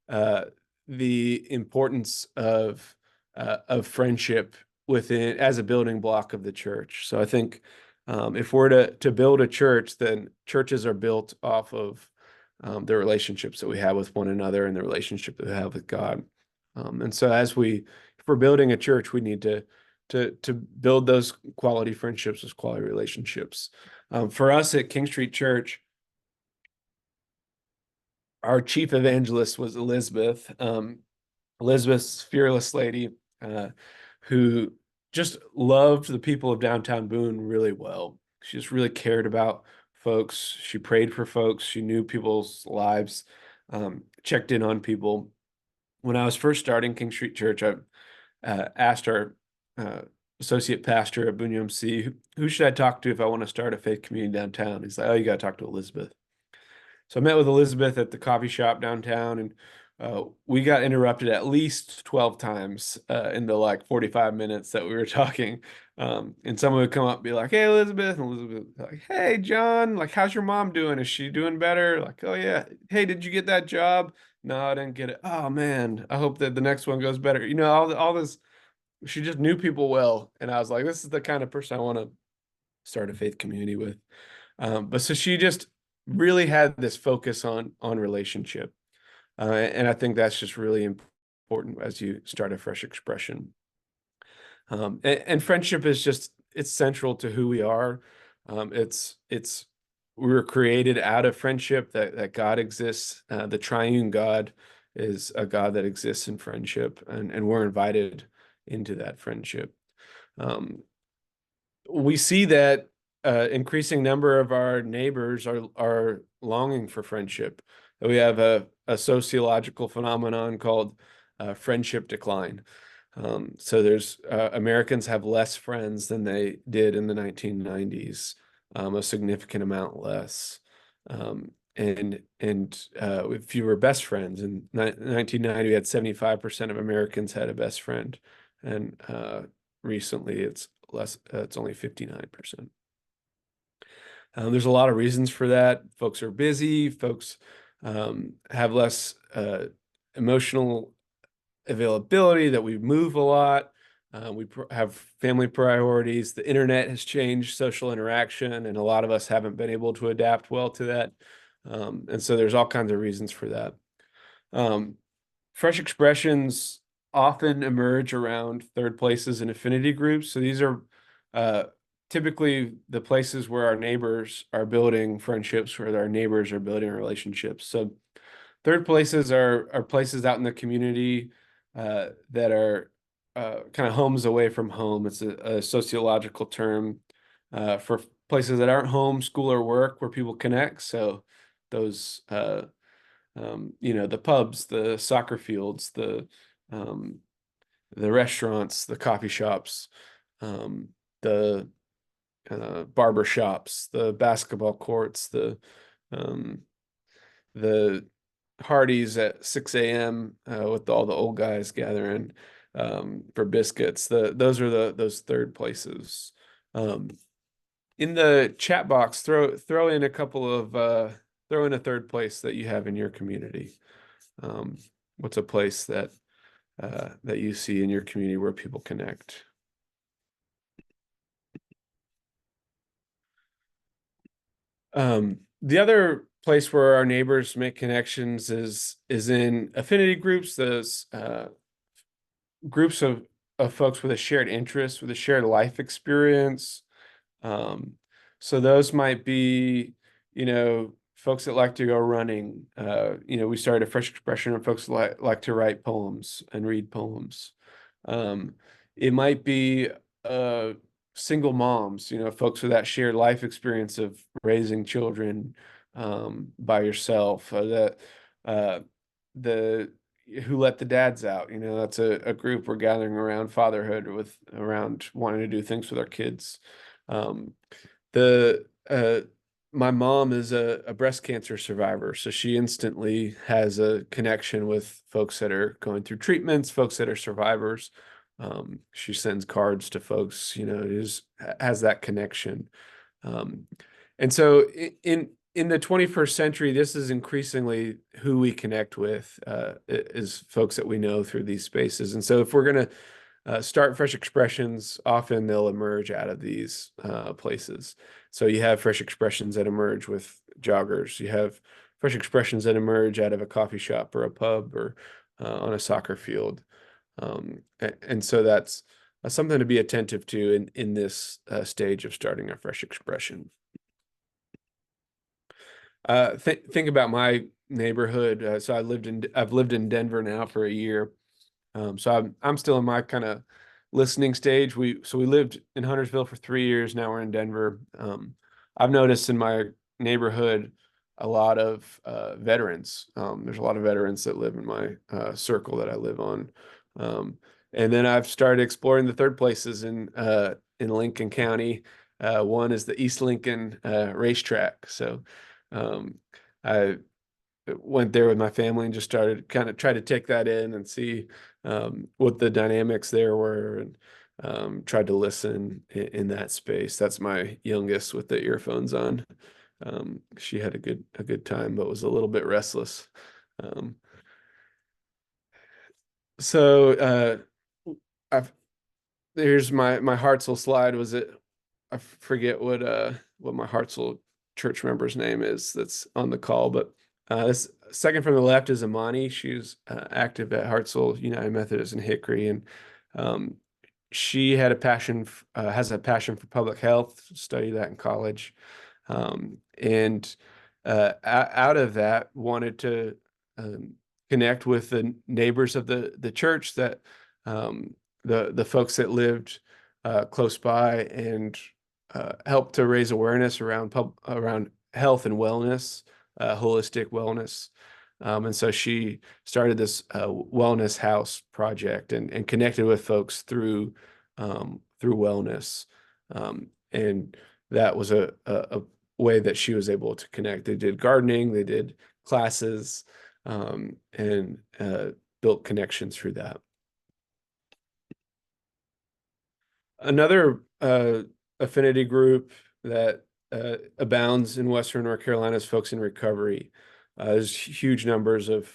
the importance of friendship within as a building block of the church. So I think if we're to build a church, then churches are built off of the relationships that we have with one another and the relationship that we have with God. And so if we're building a church, we need to build those quality friendships, those quality relationships. For us at King Street Church, our chief evangelist was Elizabeth's fearless lady, who just loved the people of downtown Boone really well. She just really cared about folks. She prayed for folks. She knew people's lives, checked in on people. When I was first starting King Street Church, I asked our uh, associate pastor at Boone UMC, who should I talk to if I want to start a faith community downtown? He's like, oh, you got to talk to Elizabeth. So I met with Elizabeth at the coffee shop downtown, and we got interrupted at least 12 times in the like 45 minutes that we were talking. And someone would come up and be like, hey, Elizabeth. And Elizabeth would be like, hey, John, like, how's your mom doing? Is she doing better? Like, oh, yeah. Hey, did you get that job? No, I didn't get it. Oh, man, I hope that the next one goes better. You know, all this, she just knew people well. And I was like, this is the kind of person I want to start a faith community with. But so she just really had this focus on relationship. And I think that's just really important as you start a fresh expression. And friendship is just, it's central to who we are. It's we were created out of friendship, that God exists. The triune God is a God that exists in friendship, and we're invited into that friendship. We see that increasing number of our neighbors are longing for friendship. We have a sociological phenomenon called friendship decline. So there's Americans have less friends than they did in the 1990s, a significant amount less. And with fewer best friends. In 1990, we had 75% of Americans had a best friend, and recently it's less. It's only 59%. There's a lot of reasons for that. Folks are busy. Folks have less emotional availability, that we move a lot. We have family priorities. The internet has changed social interaction, and a lot of us haven't been able to adapt well to that. And so there's all kinds of reasons for that. Fresh expressions often emerge around third places and affinity groups. So these are typically the places where our neighbors are building friendships, where our neighbors are building relationships. So third places are places out in the community that are kind of homes away from home. It's a sociological term for places that aren't home, school, or work, where people connect. So those the pubs, the soccer fields, um, the restaurants, the coffee shops, the barber shops, the basketball courts, um, the Hardee's at 6 a.m. With all the old guys gathering for biscuits. Those are those third places. In the chat box, throw in a couple of throw in a third place that you have in your community. What's a place that you see in your community where people connect? The other place where our neighbors make connections is in affinity groups, those groups of folks with a shared interest, with a shared life experience. So those might be, folks that like to go running. We started a fresh expression of folks that like to write poems and read poems. It might be single moms, folks with that shared life experience of raising children by yourself. The who let the dads out, that's a group we're gathering around fatherhood, around wanting to do things with our kids. The My mom is a breast cancer survivor, so she instantly has a connection with folks that are going through treatments, folks that are survivors. She sends cards to folks, has that connection. And so in the 21st century, this is increasingly who we connect with, is folks that we know through these spaces. And so if we're going to start fresh expressions, often they'll emerge out of these places. So you have fresh expressions that emerge with joggers. You have fresh expressions that emerge out of a coffee shop or a pub or on a soccer field. And so that's something to be attentive to in this stage of starting a fresh expression. Think about my neighborhood. So I've lived in Denver now for a year. So I'm still in my kind of listening stage. We lived in Huntersville for 3 years. Now we're in Denver. I've noticed in my neighborhood a lot of veterans. There's a lot of veterans that live in my circle that I live on. And then I've started exploring the third places in Lincoln County. One is the East Lincoln racetrack. So I went there with my family and just started kind of try to take that in and see what the dynamics there were, and tried to listen in that space. That's my youngest with the earphones on. She had a good time, but was a little bit restless. Um, so I've here's my Hartzell slide. Was it? I forget what my Hartzell church member's name is that's on the call, but this second from the left is Amani. She's active at Hartzell United Methodist in Hickory, and um, she had has a passion for public health, studied that in college, and out of that wanted to connect with the neighbors of the church, that the folks that lived close by, and help to raise awareness around health and wellness, holistic wellness. And so she started this wellness house project, and connected with folks through wellness. And that was a way that she was able to connect. They did gardening, they did classes, and built connections through that. Another affinity group that abounds in Western North Carolina is folks in recovery. There's huge numbers of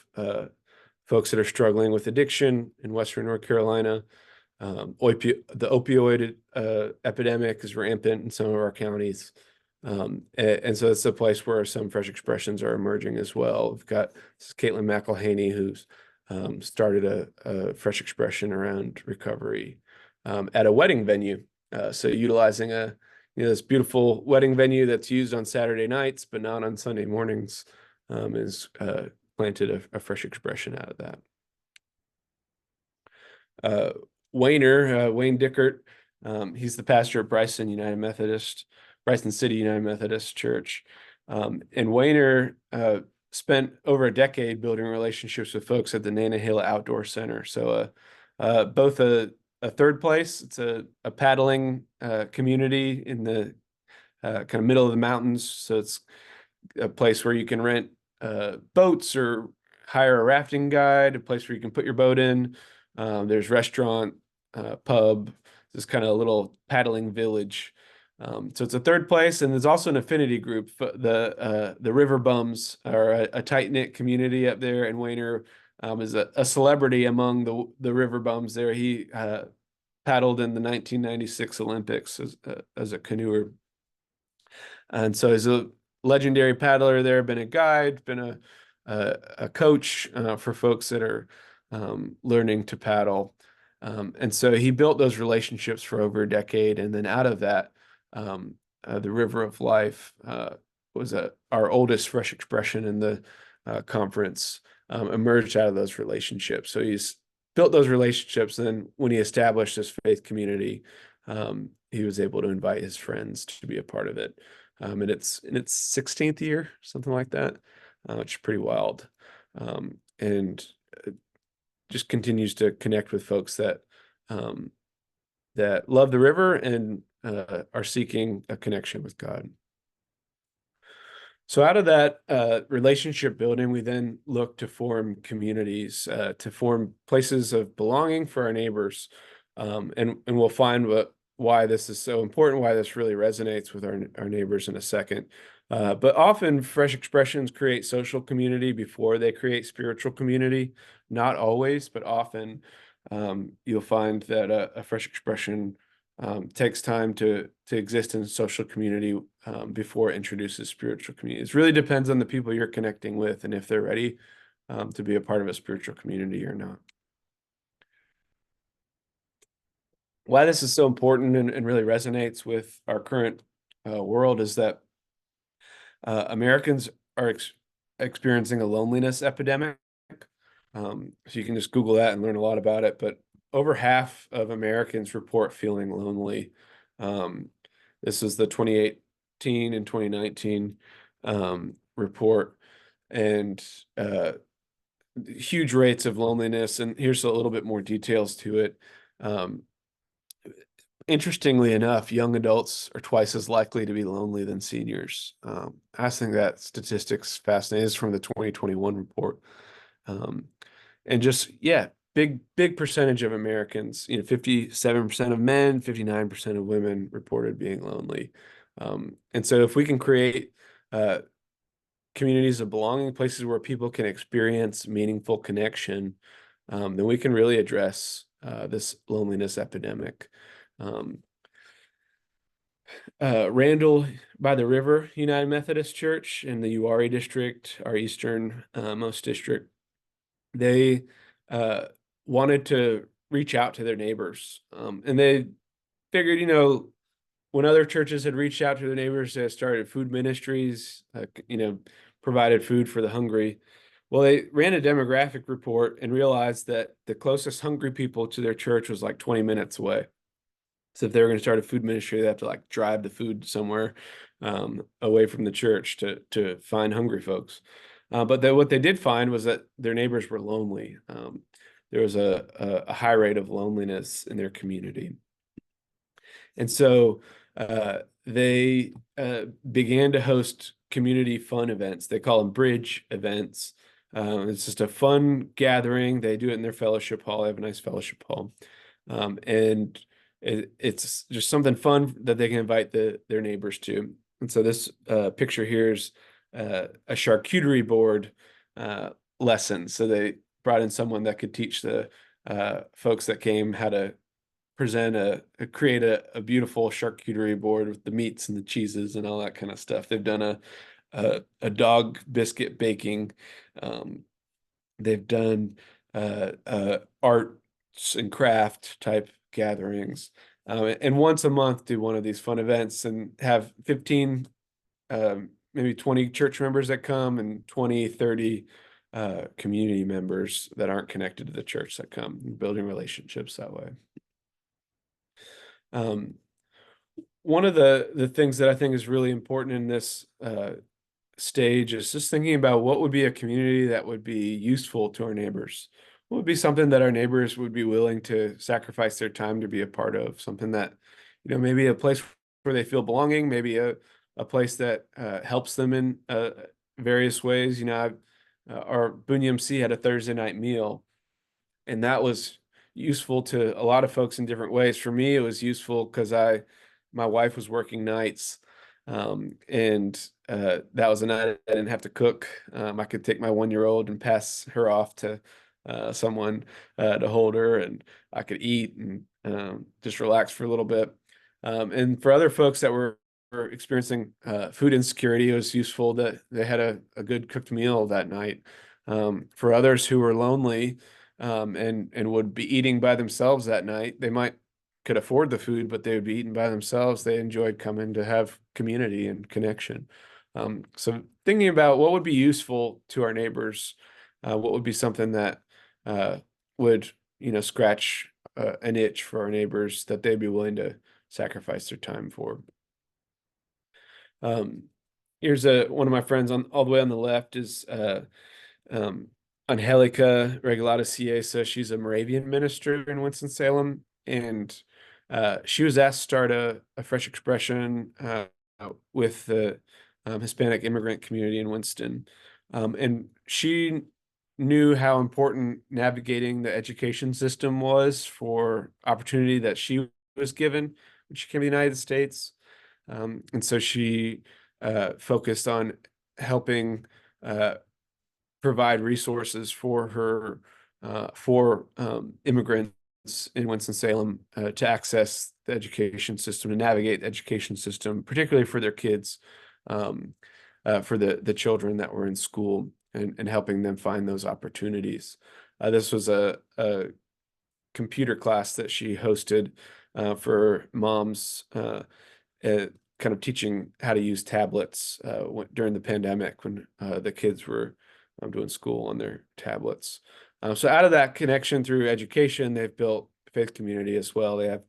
folks that are struggling with addiction in Western North Carolina. The opioid epidemic is rampant in some of our counties. And so it's a place where some fresh expressions are emerging as well. We've got Caitlin McElhaney, who's started a fresh expression around recovery at a wedding venue. So utilizing this beautiful wedding venue that's used on Saturday nights, but not on Sunday mornings, is planted a fresh expression out of that. Wayne Dickert, he's the pastor at Bryson City United Methodist Church. And Wayner spent over a decade building relationships with folks at the Nana Hill Outdoor Center. So both a third place, it's a paddling community in the kind of middle of the mountains. So it's a place where you can rent boats or hire a rafting guide, a place where you can put your boat in. There's restaurant, pub, this kind of little paddling village. So it's a third place, and there's also an affinity group. The River Bums are a tight-knit community up there, and Wayner is a celebrity among the River Bums there. He paddled in the 1996 Olympics as a canoer. And so he's a legendary paddler there, been a guide, been a coach for folks that are learning to paddle. And so he built those relationships for over a decade. And then out of that, the River of Life was our oldest fresh expression in the conference, emerged out of those relationships. So he's built those relationships. And then when he established this faith community, he was able to invite his friends to be a part of it. And it's in its 16th year, something like that, which is pretty wild. And just continues to connect with folks that love the river and are seeking a connection with God. So out of that relationship building, we then look to form communities, to form places of belonging for our neighbors. And we'll find why this is so important, why this really resonates with our neighbors in a second. But often fresh expressions create social community before they create spiritual community. Not always, but often you'll find that a fresh expression takes time to exist in social community before it introduces spiritual community. It really depends on the people you're connecting with and if they're ready to be a part of a spiritual community or not. Why this is so important and really resonates with our current world is that Americans are experiencing a loneliness epidemic. So you can just Google that and learn a lot about it. But over half of Americans report feeling lonely. Um, this is the 2018 and 2019 report, and huge rates of loneliness. And here's a little bit more details to it. Um, Interestingly enough, young adults are twice as likely to be lonely than seniors. I just think that statistic's fascinating. This is from the 2021 report. Um, and just, yeah, big percentage of Americans, 57% of men, 59% of women reported being lonely. And so if we can create communities of belonging, places where people can experience meaningful connection, then we can really address this loneliness epidemic. Um, Randall by the River United Methodist Church in the Uwharrie district, our eastern most district, they uh, wanted to reach out to their neighbors. And they figured, when other churches had reached out to their neighbors, they started food ministries, provided food for the hungry. Well, they ran a demographic report and realized that the closest hungry people to their church was like 20 minutes away. So if they were going to start a food ministry, they have to like drive the food somewhere away from the church to find hungry folks. But what they did find was that their neighbors were lonely. There was a high rate of loneliness in their community. And so they began to host community fun events. They call them bridge events. It's just a fun gathering. They do it in their fellowship hall. They have a nice fellowship hall. And it's just something fun that they can invite their neighbors to. And so this picture here is a charcuterie board lesson. So they brought in someone that could teach the folks that came how to create a beautiful charcuterie board with the meats and the cheeses and all that kind of stuff. They've done a dog biscuit baking. They've done arts and craft type gatherings. And once a month do one of these fun events and have 15, maybe 20 church members that come and 20, 30 community members that aren't connected to the church that come, building relationships that way. One of the things that I think is really important in this stage is just thinking about what would be a community that would be useful to our neighbors. What would be something that our neighbors would be willing to sacrifice their time to be a part of? Something that, maybe a place where they feel belonging, maybe a place that helps them in various ways. Our WNCC had a Thursday night meal, and that was useful to a lot of folks in different ways. For me, it was useful because my wife was working nights, and that was a night I didn't have to cook. I could take my 1-year-old and pass her off to someone to hold her, and I could eat and just relax for a little bit. And for other folks that were experiencing food insecurity, it was useful that they had a good cooked meal that night. For others who were lonely, and would be eating by themselves that night, they could afford the food, but they would be eating by themselves. They enjoyed coming to have community and connection. So thinking about what would be useful to our neighbors, what would be something that would, scratch an itch for our neighbors that they'd be willing to sacrifice their time for. Here's one of my friends all the way on the left is Angelica Regalada Ciesa. She's a Moravian minister in Winston-Salem, and she was asked to start a Fresh Expression with the Hispanic immigrant community in Winston. And she knew how important navigating the education system was for opportunity that she was given when she came to the United States. And so she focused on helping provide resources for her immigrants in Winston-Salem to access the education system, to navigate the education system, particularly for their kids, for the children that were in school, and helping them find those opportunities. This was a computer class that she hosted for moms, kind of teaching how to use tablets during the pandemic when the kids were doing school on their tablets. So out of that connection through education, they've built faith community as well. They have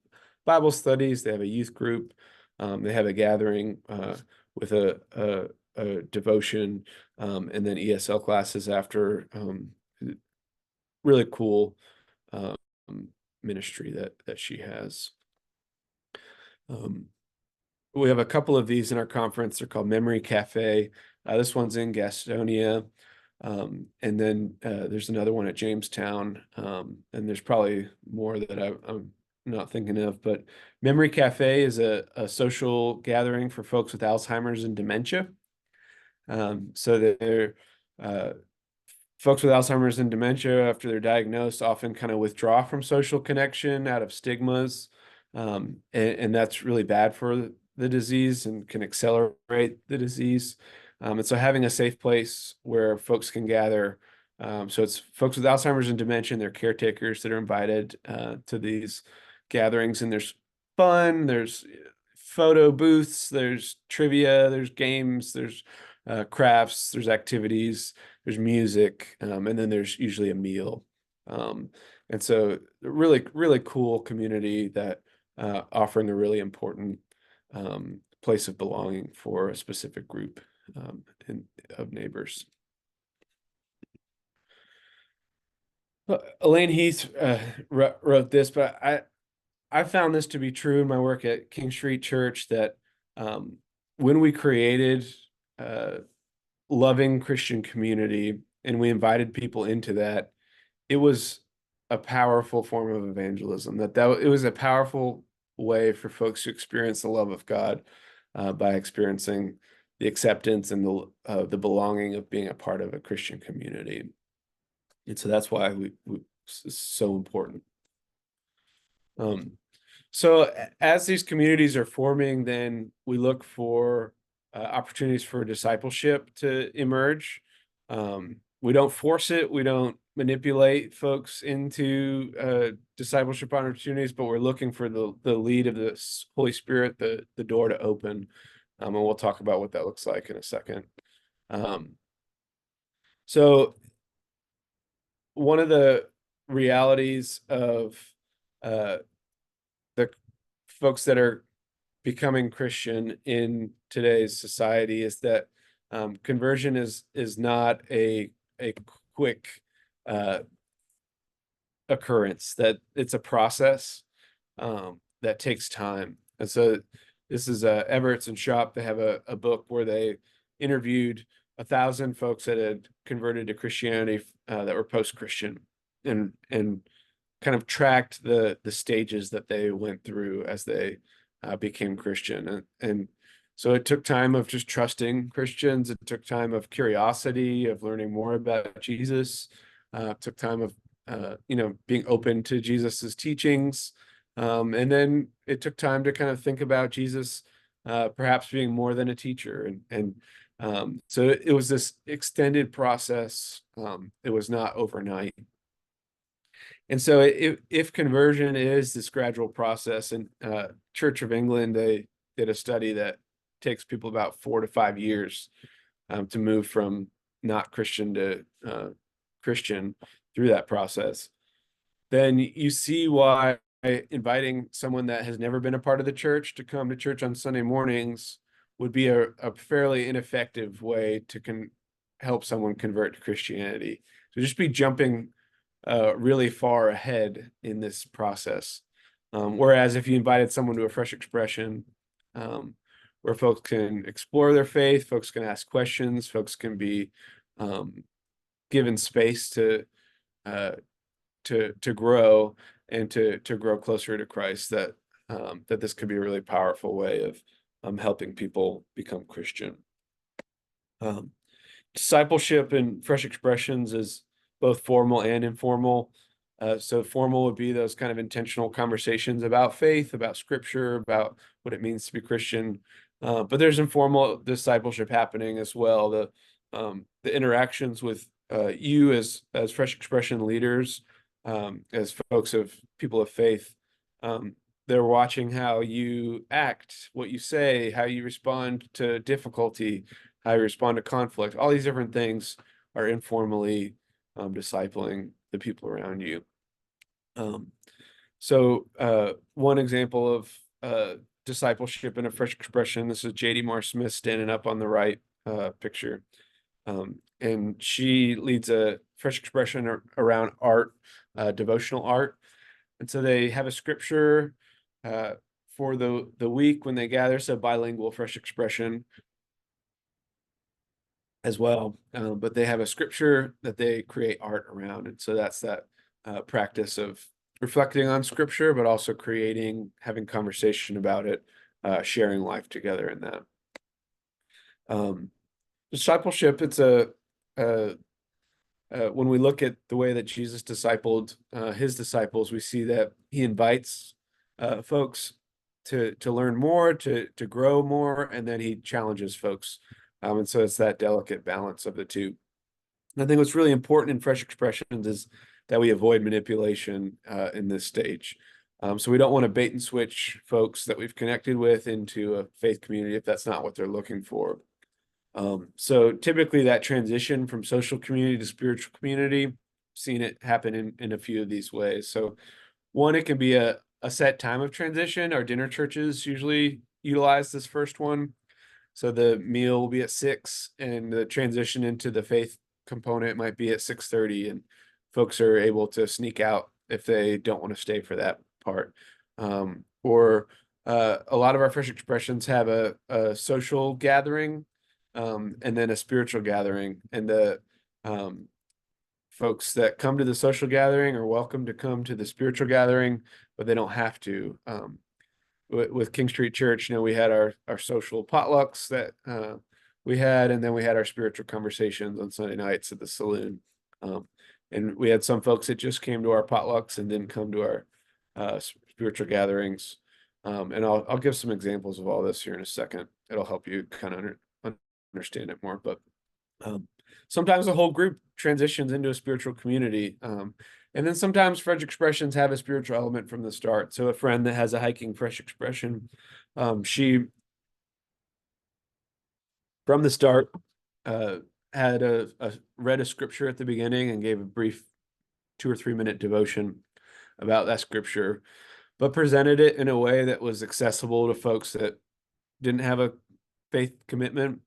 Bible studies, they have a youth group, they have a gathering with a devotion, and then ESL classes after. Really cool um, ministry that she has. We have a couple of these in our conference. They're called Memory Cafe. This one's in Gastonia. And then there's another one at Jamestown. And there's probably more that I'm not thinking of. But Memory Cafe is a social gathering for folks with Alzheimer's and dementia. So they're folks with Alzheimer's and dementia, after they're diagnosed, often kind of withdraw from social connection out of stigmas. And that's really bad for the disease and can accelerate the disease. And so having a safe place where folks can gather. So it's folks with Alzheimer's and dementia and their caretakers that are invited to these gatherings. And there's fun, there's photo booths, there's trivia, there's games, there's crafts, there's activities, there's music, and then there's usually a meal. And so really, really cool community that offering a really important place of belonging for a specific group of neighbors. Elaine Heath wrote this, but I found this to be true in my work at King Street Church, that when we created loving Christian community and we invited people into that, it was a powerful form of evangelism. That it was a powerful way for folks to experience the love of God by experiencing the acceptance and the belonging of being a part of a Christian community. And so that's why it's so important. So as these communities are forming, then we look for opportunities for discipleship to emerge. We don't force it. We don't manipulate folks into discipleship opportunities, but we're looking for the lead of the Holy Spirit, the door to open. And we'll talk about what that looks like in a second. So one of the realities of the folks that are becoming Christian in today's society is that conversion is not a quick occurrence, that it's a process that takes time. And so this is Everett's and Shop. They have a book where they interviewed 1,000 folks that had converted to Christianity that were post-Christian, and kind of tracked the stages that they went through as they became Christian. And so it took time of just trusting Christians. It took time of curiosity, of learning more about Jesus. It took time of being open to Jesus's teachings. And then it took time to kind of think about Jesus perhaps being more than a teacher. And so it was this extended process. It was not overnight. And so if conversion is this gradual process, and Church of England, they did a study that takes people about 4 to 5 years to move from not Christian to Christian through that process, then you see why inviting someone that has never been a part of the church to come to church on Sunday mornings would be a fairly ineffective way to help someone convert to Christianity. So just be jumping really far ahead in this process. Whereas if you invited someone to a fresh expression, where folks can explore their faith, folks can ask questions, folks can be given space to grow and to grow closer to Christ, that this could be a really powerful way of helping people become Christian. Discipleship and fresh expressions is both formal and informal. So formal would be those kind of intentional conversations about faith, about scripture, about what it means to be Christian. But there's informal discipleship happening as well. The interactions with you as fresh expression leaders, as people of faith, they're watching how you act, what you say, how you respond to difficulty, how you respond to conflict. All these different things are informally discipling the people around you. So one example of discipleship in a fresh expression, this is J.D. Moore Smith standing up on the right picture. And she leads a fresh expression around art, devotional art. And so they have a scripture for the week when they gather, so bilingual fresh expression as well. But they have a scripture that they create art around. And so that's that practice of reflecting on scripture, but also creating, having conversation about it, sharing life together in that. Discipleship, it's when we look at the way that Jesus discipled his disciples, we see that he invites folks to learn more, to grow more, and then he challenges folks. And so it's that delicate balance of the two. And I think what's really important in fresh expressions is that we avoid manipulation in this stage. So we don't want to bait and switch folks that we've connected with into a faith community if that's not what they're looking for. So typically that transition from social community to spiritual community, seen it happen in a few of these ways. So one, it can be a set time of transition. Our dinner churches usually utilize this first one. So the meal will be at 6 and the transition into the faith component might be at 6:30, and folks are able to sneak out if they don't want to stay for that part. Or a lot of our fresh expressions have a social gathering and then a spiritual gathering. And the folks that come to the social gathering are welcome to come to the spiritual gathering, but they don't have to. With King Street Church, we had our social potlucks that we had, and then we had our spiritual conversations on Sunday nights at the saloon. And we had some folks that just came to our potlucks and didn't come to our spiritual gatherings. And I'll give some examples of all this here in a second. It'll help you kind of understand it more. But sometimes the whole group transitions into a spiritual community. And then sometimes fresh expressions have a spiritual element from the start. So a friend that has a hiking fresh expression, she, from the start, had read a scripture at the beginning and gave a brief 2 or 3 minute devotion about that scripture, but presented it in a way that was accessible to folks that didn't have a faith commitment.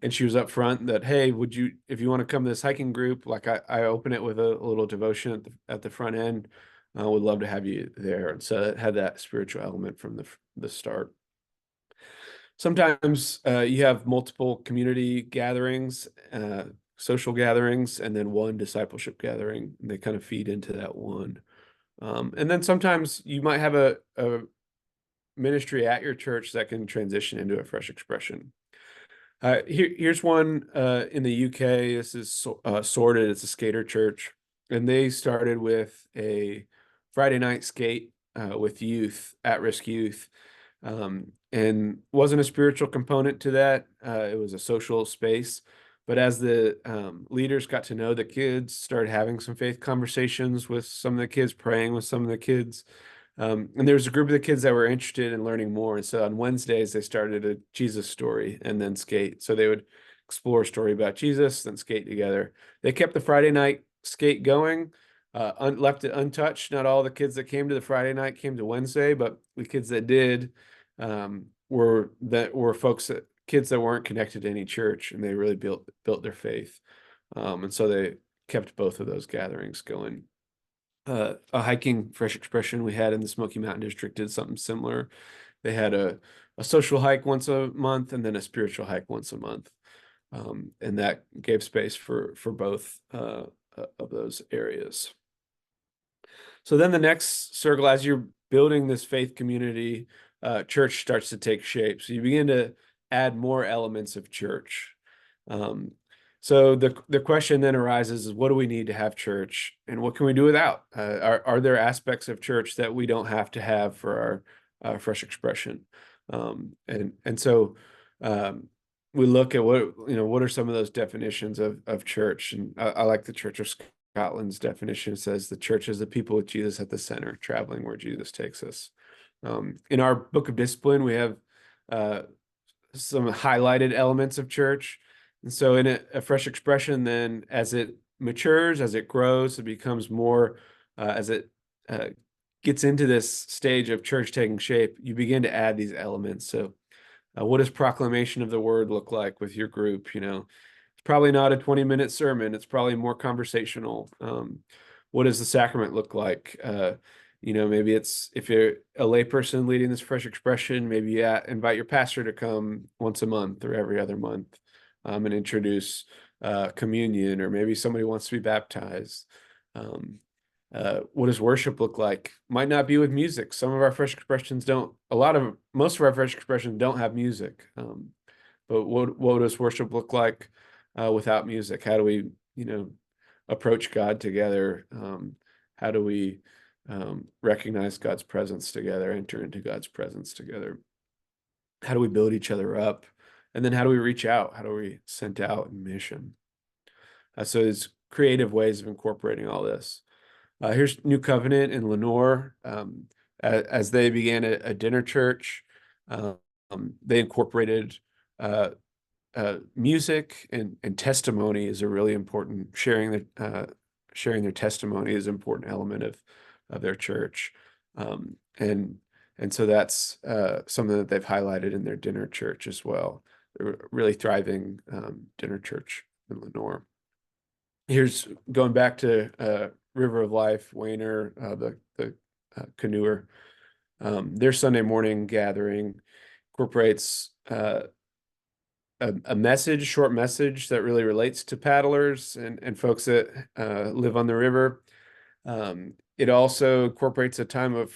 And she was up front that, hey, if you want to come to this hiking group, like I open it with a little devotion at the front end, I would love to have you there. And so it had that spiritual element from the start. Sometimes you have multiple community gatherings, social gatherings, and then one discipleship gathering, and they kind of feed into that one. And then sometimes you might have a ministry at your church that can transition into a fresh expression. Here's one in the UK. This is Sorted. It's a skater church, and they started with a Friday night skate with youth, at-risk youth, and wasn't a spiritual component to that. It was a social space. But as the leaders got to know the kids, started having some faith conversations with some of the kids, praying with some of the kids. And there was a group of the kids that were interested in learning more. And so on Wednesdays, they started a Jesus story and then skate. So they would explore a story about Jesus, then skate together. They kept the Friday night skate going, left it untouched. Not all the kids that came to the Friday night came to Wednesday, but the kids that did were kids that weren't connected to any church, and they really built their faith. And so they kept both of those gatherings going. A hiking fresh expression we had in the Smoky Mountain District did something similar. They had a social hike once a month and then a spiritual hike once a month. And that gave space for both of those areas. So then the next circle, as you're building this faith community, church starts to take shape. So you begin to add more elements of church. So the question then arises is, what do we need to have church, and what can we do without? Are there aspects of church that we don't have to have for our fresh expression? And so we look at what are some of those definitions of church, and I like the Church of Scotland's definition. It says the church is the people with Jesus at the center, traveling where Jesus takes us. In our book of discipline, we have some highlighted elements of church. And so in a fresh expression, then as it matures, as it grows, it becomes more, as it gets into this stage of church taking shape, you begin to add these elements. So, what does proclamation of the word look like with your group? It's probably not a 20-minute sermon. It's probably more conversational. What does the sacrament look like? Maybe it's if you're a layperson leading this fresh expression, maybe you invite your pastor to come once a month or every other month, and introduce communion, or maybe somebody wants to be baptized. What does worship look like? Might not be with music. Some of our fresh expressions don't. Most of our fresh expressions don't have music. But what does worship look like without music? How do we, approach God together? How do we recognize God's presence together, enter into God's presence together? How do we build each other up? And then how do we reach out? How do we send out in mission? So there's creative ways of incorporating all this. Here's New Covenant in Lenore. As they began a dinner church, they incorporated music and testimony is a really important sharing their testimony is an important element of their church, and so that's something that they've highlighted in their dinner church as well. They're really thriving dinner church in Lenore. Here's going back to River of Life, Wayner, the canoer. Their Sunday morning gathering incorporates a short message that really relates to paddlers and folks that live on the river. It also incorporates a time of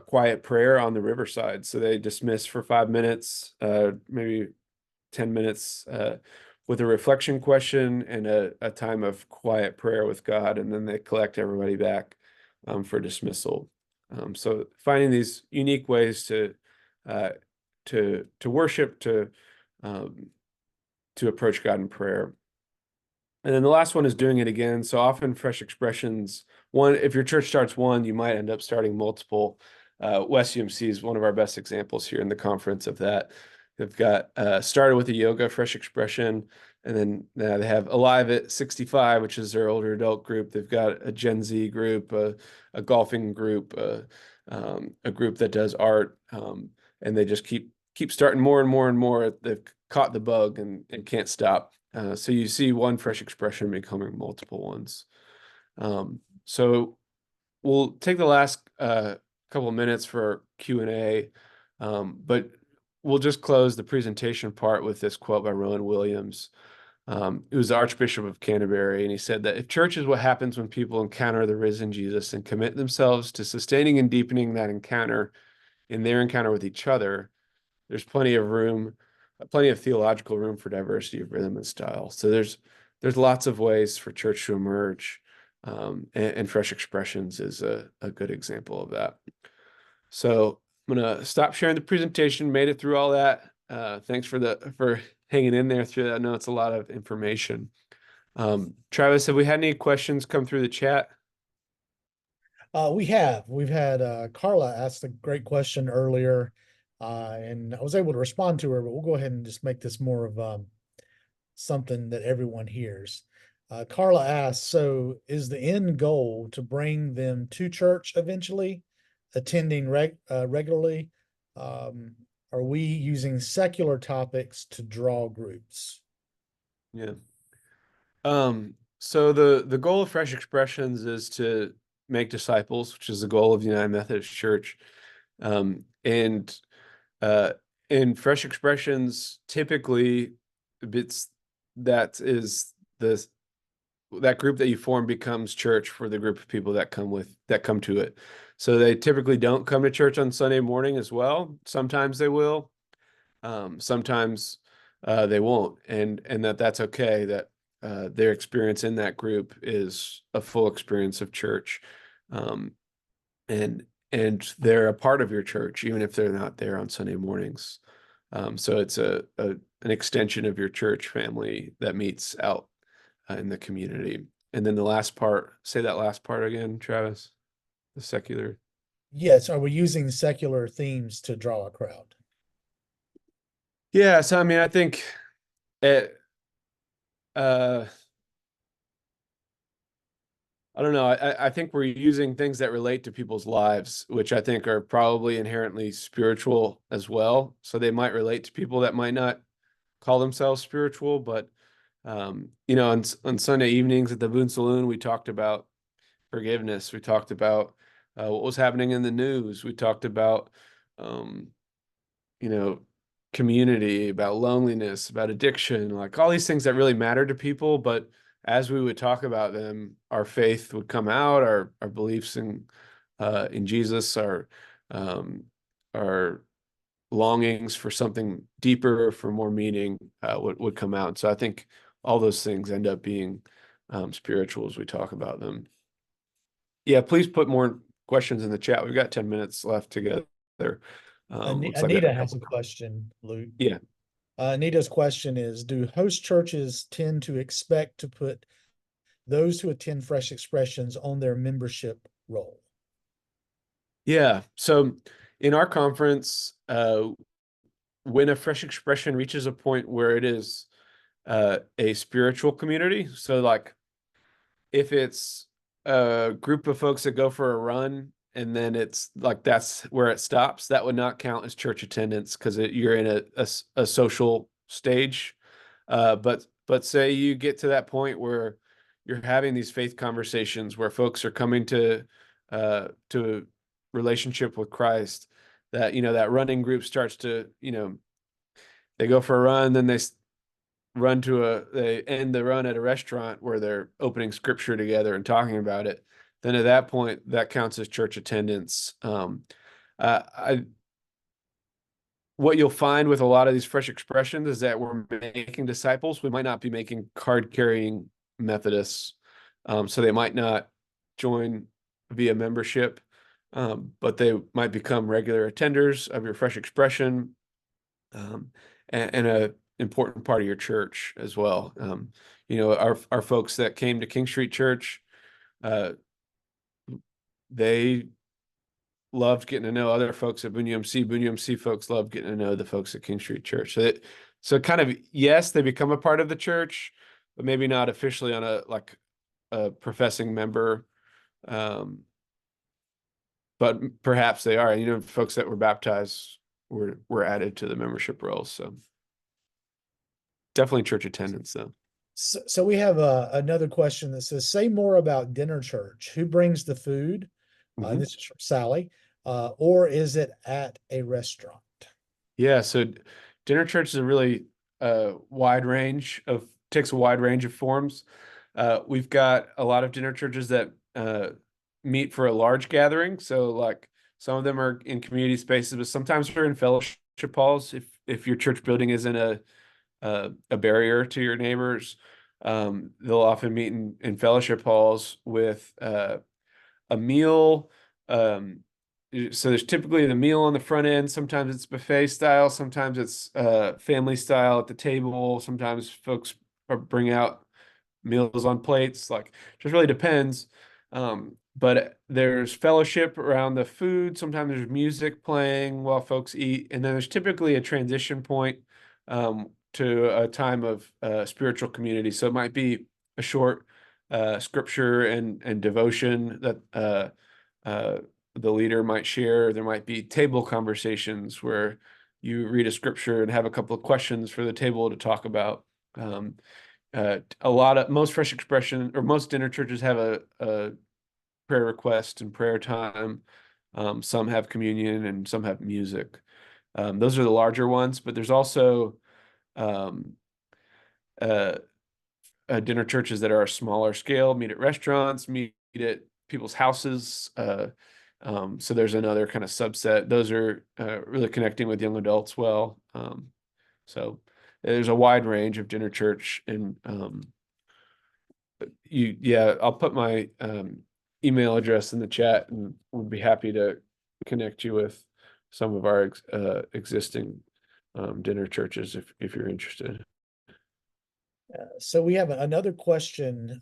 quiet prayer on the riverside. So they dismiss for 5 minutes, maybe 10 minutes, with a reflection question and a time of quiet prayer with God, and then they collect everybody back for dismissal. So finding these unique ways to worship, to approach God in prayer. And then the last one is doing it again. So often fresh expressions, if your church starts one, you might end up starting multiple. WSUMC is one of our best examples here in the conference of that. They've got started with a yoga fresh expression, and then they have Alive at 65, which is their older adult group. They've got a Gen Z group, a golfing group, a group that does art, and they just keep starting more and more and more. They've caught the bug and can't stop. So you see one fresh expression becoming multiple ones. So we'll take the last couple of minutes for Q&A, but we'll just close the presentation part with this quote by Rowan Williams. He was the Archbishop of Canterbury, and he said that if church is what happens when people encounter the risen Jesus and commit themselves to sustaining and deepening that encounter in their encounter with each other, there's plenty of theological room for diversity of rhythm and style. So there's lots of ways for church to emerge, and fresh expressions is a good example of that. So I'm gonna stop sharing the presentation. Made it through all that. Thanks for hanging in there through that. I know it's a lot of information. Travis, have we had any questions come through the chat? We've had Carla asked a great question earlier, and I was able to respond to her, but we'll go ahead and just make this more of something that everyone hears. Carla asked, so is the end goal to bring them to church eventually, attending regularly? Are we using secular topics to draw groups? Yeah. So the goal of Fresh Expressions is to make disciples, which is the goal of the United Methodist Church. And in Fresh Expressions, typically that group that you form becomes church for the group of people that come to it. So they typically don't come to church on Sunday morning as well. Sometimes they will. Sometimes they won't, and that's okay. That their experience in that group is a full experience of church, and they're a part of your church even if they're not there on Sunday mornings. So it's an extension of your church family that meets out in the community. And then the last part, say that last part again, Travis. The secular. Yes, are we using secular themes to draw a crowd? Yeah, so I mean, I think it, I don't know. I think we're using things that relate to people's lives, which I think are probably inherently spiritual as well. So they might relate to people that might not call themselves spiritual, but on Sunday evenings at the Boone Saloon, we talked about forgiveness. We talked about what was happening in the news. We talked about um, you know, community, about loneliness, about addiction, like all these things that really matter to people. But as we would talk about them, our faith would come out, our beliefs in Jesus, um, our longings for something deeper, for more meaning, would come out. So I think all those things end up being spiritual as we talk about them. Yeah, please put more questions in the chat. We've got 10 minutes left together. Looks like we have Anita a has couple. a question, Luke. Yeah. Anita's question is, do host churches tend to expect to put those who attend Fresh Expressions on their membership roll? Yeah. So in our conference, when a fresh expression reaches a point where it is a spiritual community, so like if it's a group of folks that go for a run and then it's like that's where it stops, that would not count as church attendance because you're in a social stage. But say you get to that point where you're having these faith conversations where folks are coming to relationship with Christ, that that running group starts to they go for a run, then they end the run at a restaurant where they're opening scripture together and talking about it, then at that point that counts as church attendance. I What you'll find with a lot of these fresh expressions is that we're making disciples. We might not be making card carrying Methodists, so they might not join via membership, but they might become regular attenders of your fresh expression, um, and a important part of your church as well. Our folks that came to King Street Church, uh, they loved getting to know other folks at Boone UMC. Boone UMC folks loved getting to know the folks at King Street Church. So kind of yes, they become a part of the church, but maybe not officially on a professing member. Um, but perhaps they are. Folks that were baptized were added to the membership rolls. So definitely church attendance though. So we have another question that says, say more about dinner church. Who brings the food? Mhm. This is from Sally. Or is it at a restaurant? Yeah, so dinner church is a really wide range of takes a wide range of forms. We've got a lot of dinner churches that meet for a large gathering. So like some of them are in community spaces, but sometimes they're in fellowship halls. If your church building isn't a barrier to your neighbors, they'll often meet in fellowship halls with a meal. Um, so there's typically the meal on the front end. Sometimes it's buffet style. Sometimes it's family style at the table. Sometimes folks bring out meals on plates. Like, just really depends. But there's fellowship around the food. Sometimes there's music playing while folks eat, and then there's typically a transition point to a time of spiritual community. So it might be a short scripture and devotion that uh, the leader might share. There might be table conversations where you read a scripture and have a couple of questions for the table to talk about. Most fresh expression or most dinner churches have a prayer request and prayer time. Some have communion and some have music. Those are the larger ones, but there's also um, uh, dinner churches that are a smaller scale, meet at restaurants, meet at people's houses. So there's another kind of subset. Those are really connecting with young adults well. So there's a wide range of dinner church, and yeah, I'll put my email address in the chat, and would be happy to connect you with some of our existing dinner churches if you're interested. So we have another question.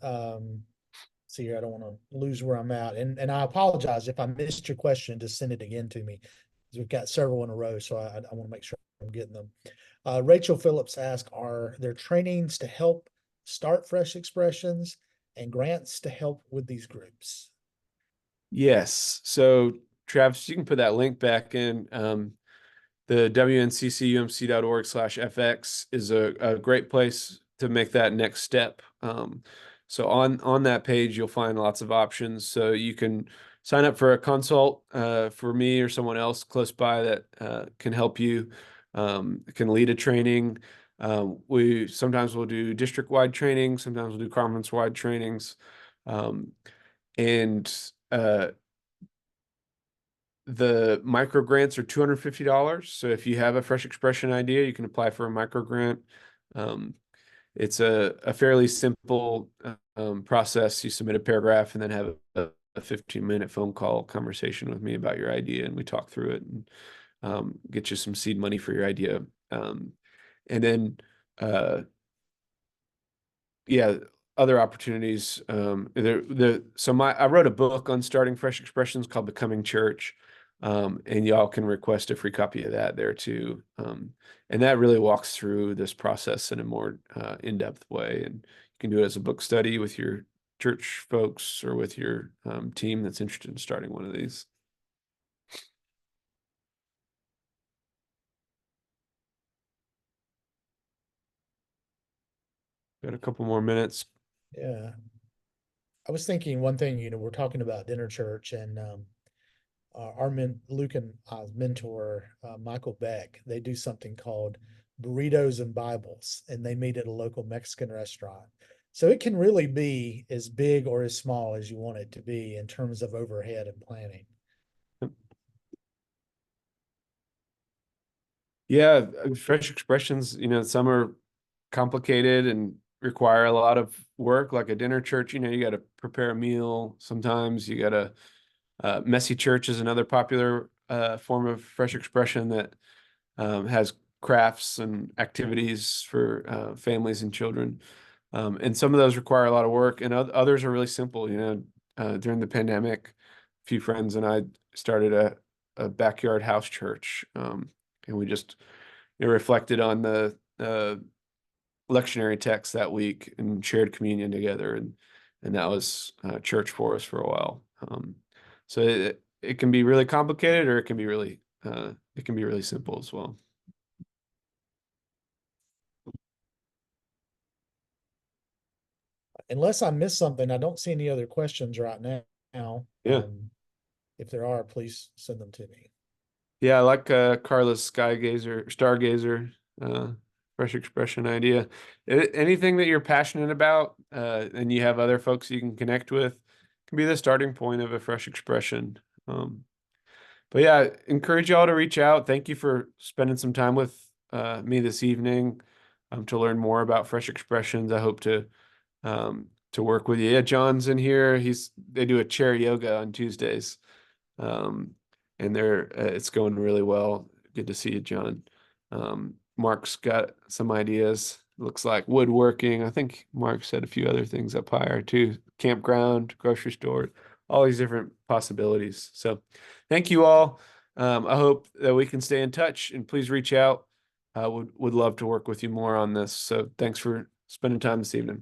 See here, I don't want to lose where I'm at. And I apologize if I missed your question, just send it again to me. Because we've got several in a row, so I want to make sure I'm getting them. Rachel Phillips asked, are there trainings to help start fresh expressions? and grants to help with these groups? Yes. So Travis, you can put that link back in. The WNCCUMC.org/FX is a great place to make that next step. So on that page, you'll find lots of options. So you can sign up for a consult for me or someone else close by that can help you, can lead a training. We sometimes will do district-wide training, sometimes we'll do conference-wide trainings. Um, and the micro grants are $250. So if you have a fresh expression idea, you can apply for a micro grant. It's a fairly simple process. You submit a paragraph and then have a 15-minute phone call conversation with me about your idea, and we talk through it and get you some seed money for your idea. And then yeah, other opportunities. I wrote a book on starting fresh expressions called Becoming Church. And y'all can request a free copy of that there too. And that really walks through this process in a more in-depth way. And you can do it as a book study with your church folks or with your team that's interested in starting one of these. Got a couple more minutes. Yeah. I was thinking one thing, we're talking about dinner church, and Luke and I's mentor, Michael Beck, they do something called Burritos and Bibles, and they meet at a local Mexican restaurant. So it can really be as big or as small as you want it to be in terms of overhead and planning. Yeah, fresh expressions, some are complicated and require a lot of work, like a dinner church. You got to prepare a meal. Sometimes you got to, messy church is another popular form of fresh expression that has crafts and activities for families and children. And some of those require a lot of work, and others are really simple. During the pandemic, a few friends and I started a backyard house church, and we just reflected on the lectionary text that week and shared communion together, and that was church for us for a while. So it can be really complicated, or it can be really simple as well. Unless I missed something, I don't see any other questions right now. Yeah. If there are, please send them to me. Yeah, I like Carla's stargazer, fresh expression idea. Anything that you're passionate about, and you have other folks you can connect with, can be the starting point of a fresh expression. But yeah, encourage y'all to reach out. Thank you for spending some time with me this evening to learn more about fresh expressions. I hope to work with you. Yeah, John's in here. They do a chair yoga on Tuesdays. Um, and it's going really well. Good to see you, John. Mark's got some ideas. Looks like woodworking. I think Mark said a few other things up higher too. Campground, grocery store, all these different possibilities. So thank you all. I hope that we can stay in touch, and please reach out. I would love to work with you more on this. So thanks for spending time this evening.